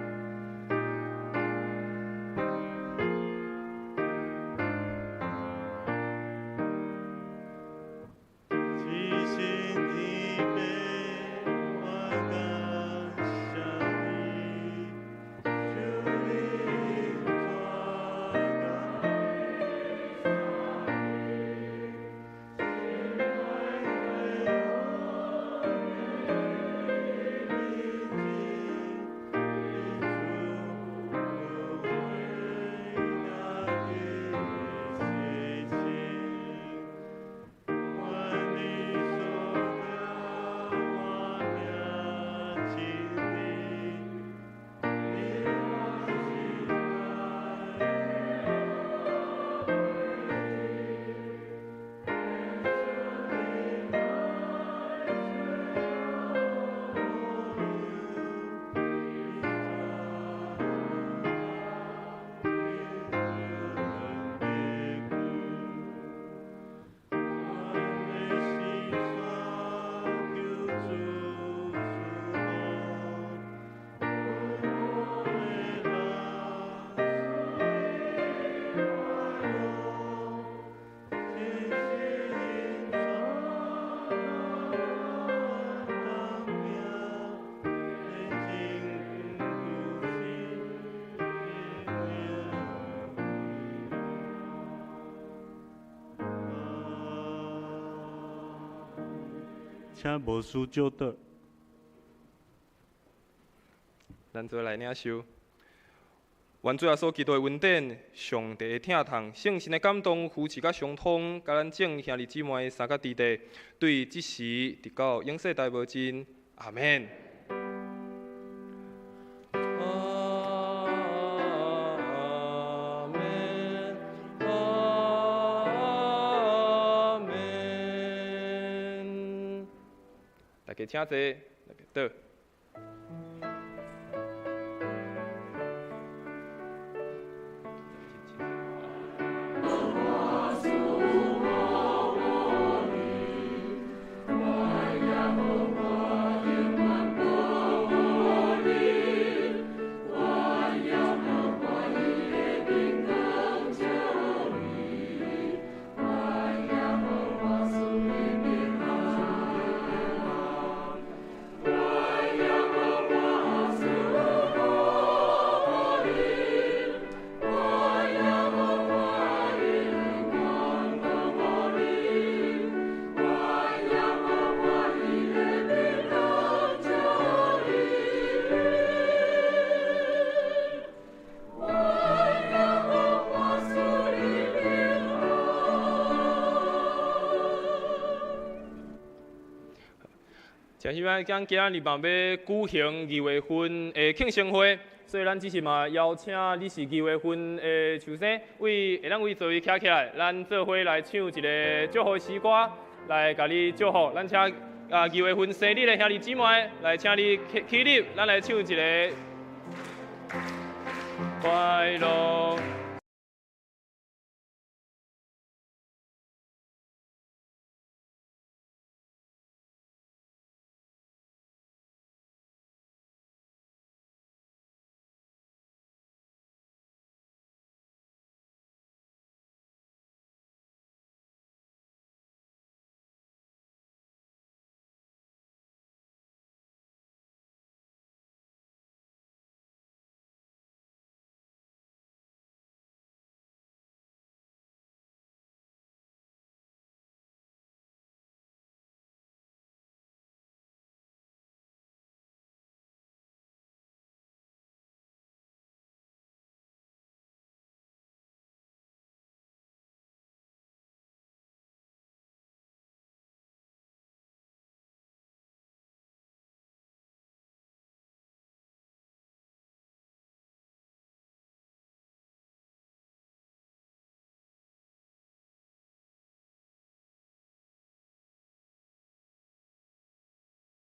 请无事就倒。咱做来领受。愿主耶稣基督的恩典、上帝的疼痛、圣神的感动、扶持甲相通，甲咱众兄弟姊妹三角地地，对即时直到永世大无尽。阿免。大家请坐，大家倒。诚希望今日嘛要举行2月份的庆生会，所以咱只是嘛邀请你是2月份的寿星，会当为座位徛起来，咱做伙来唱一个祝福诗歌，来甲你祝福。咱请2月份生日的兄弟姊妹来，请你起立，咱来唱一个快乐。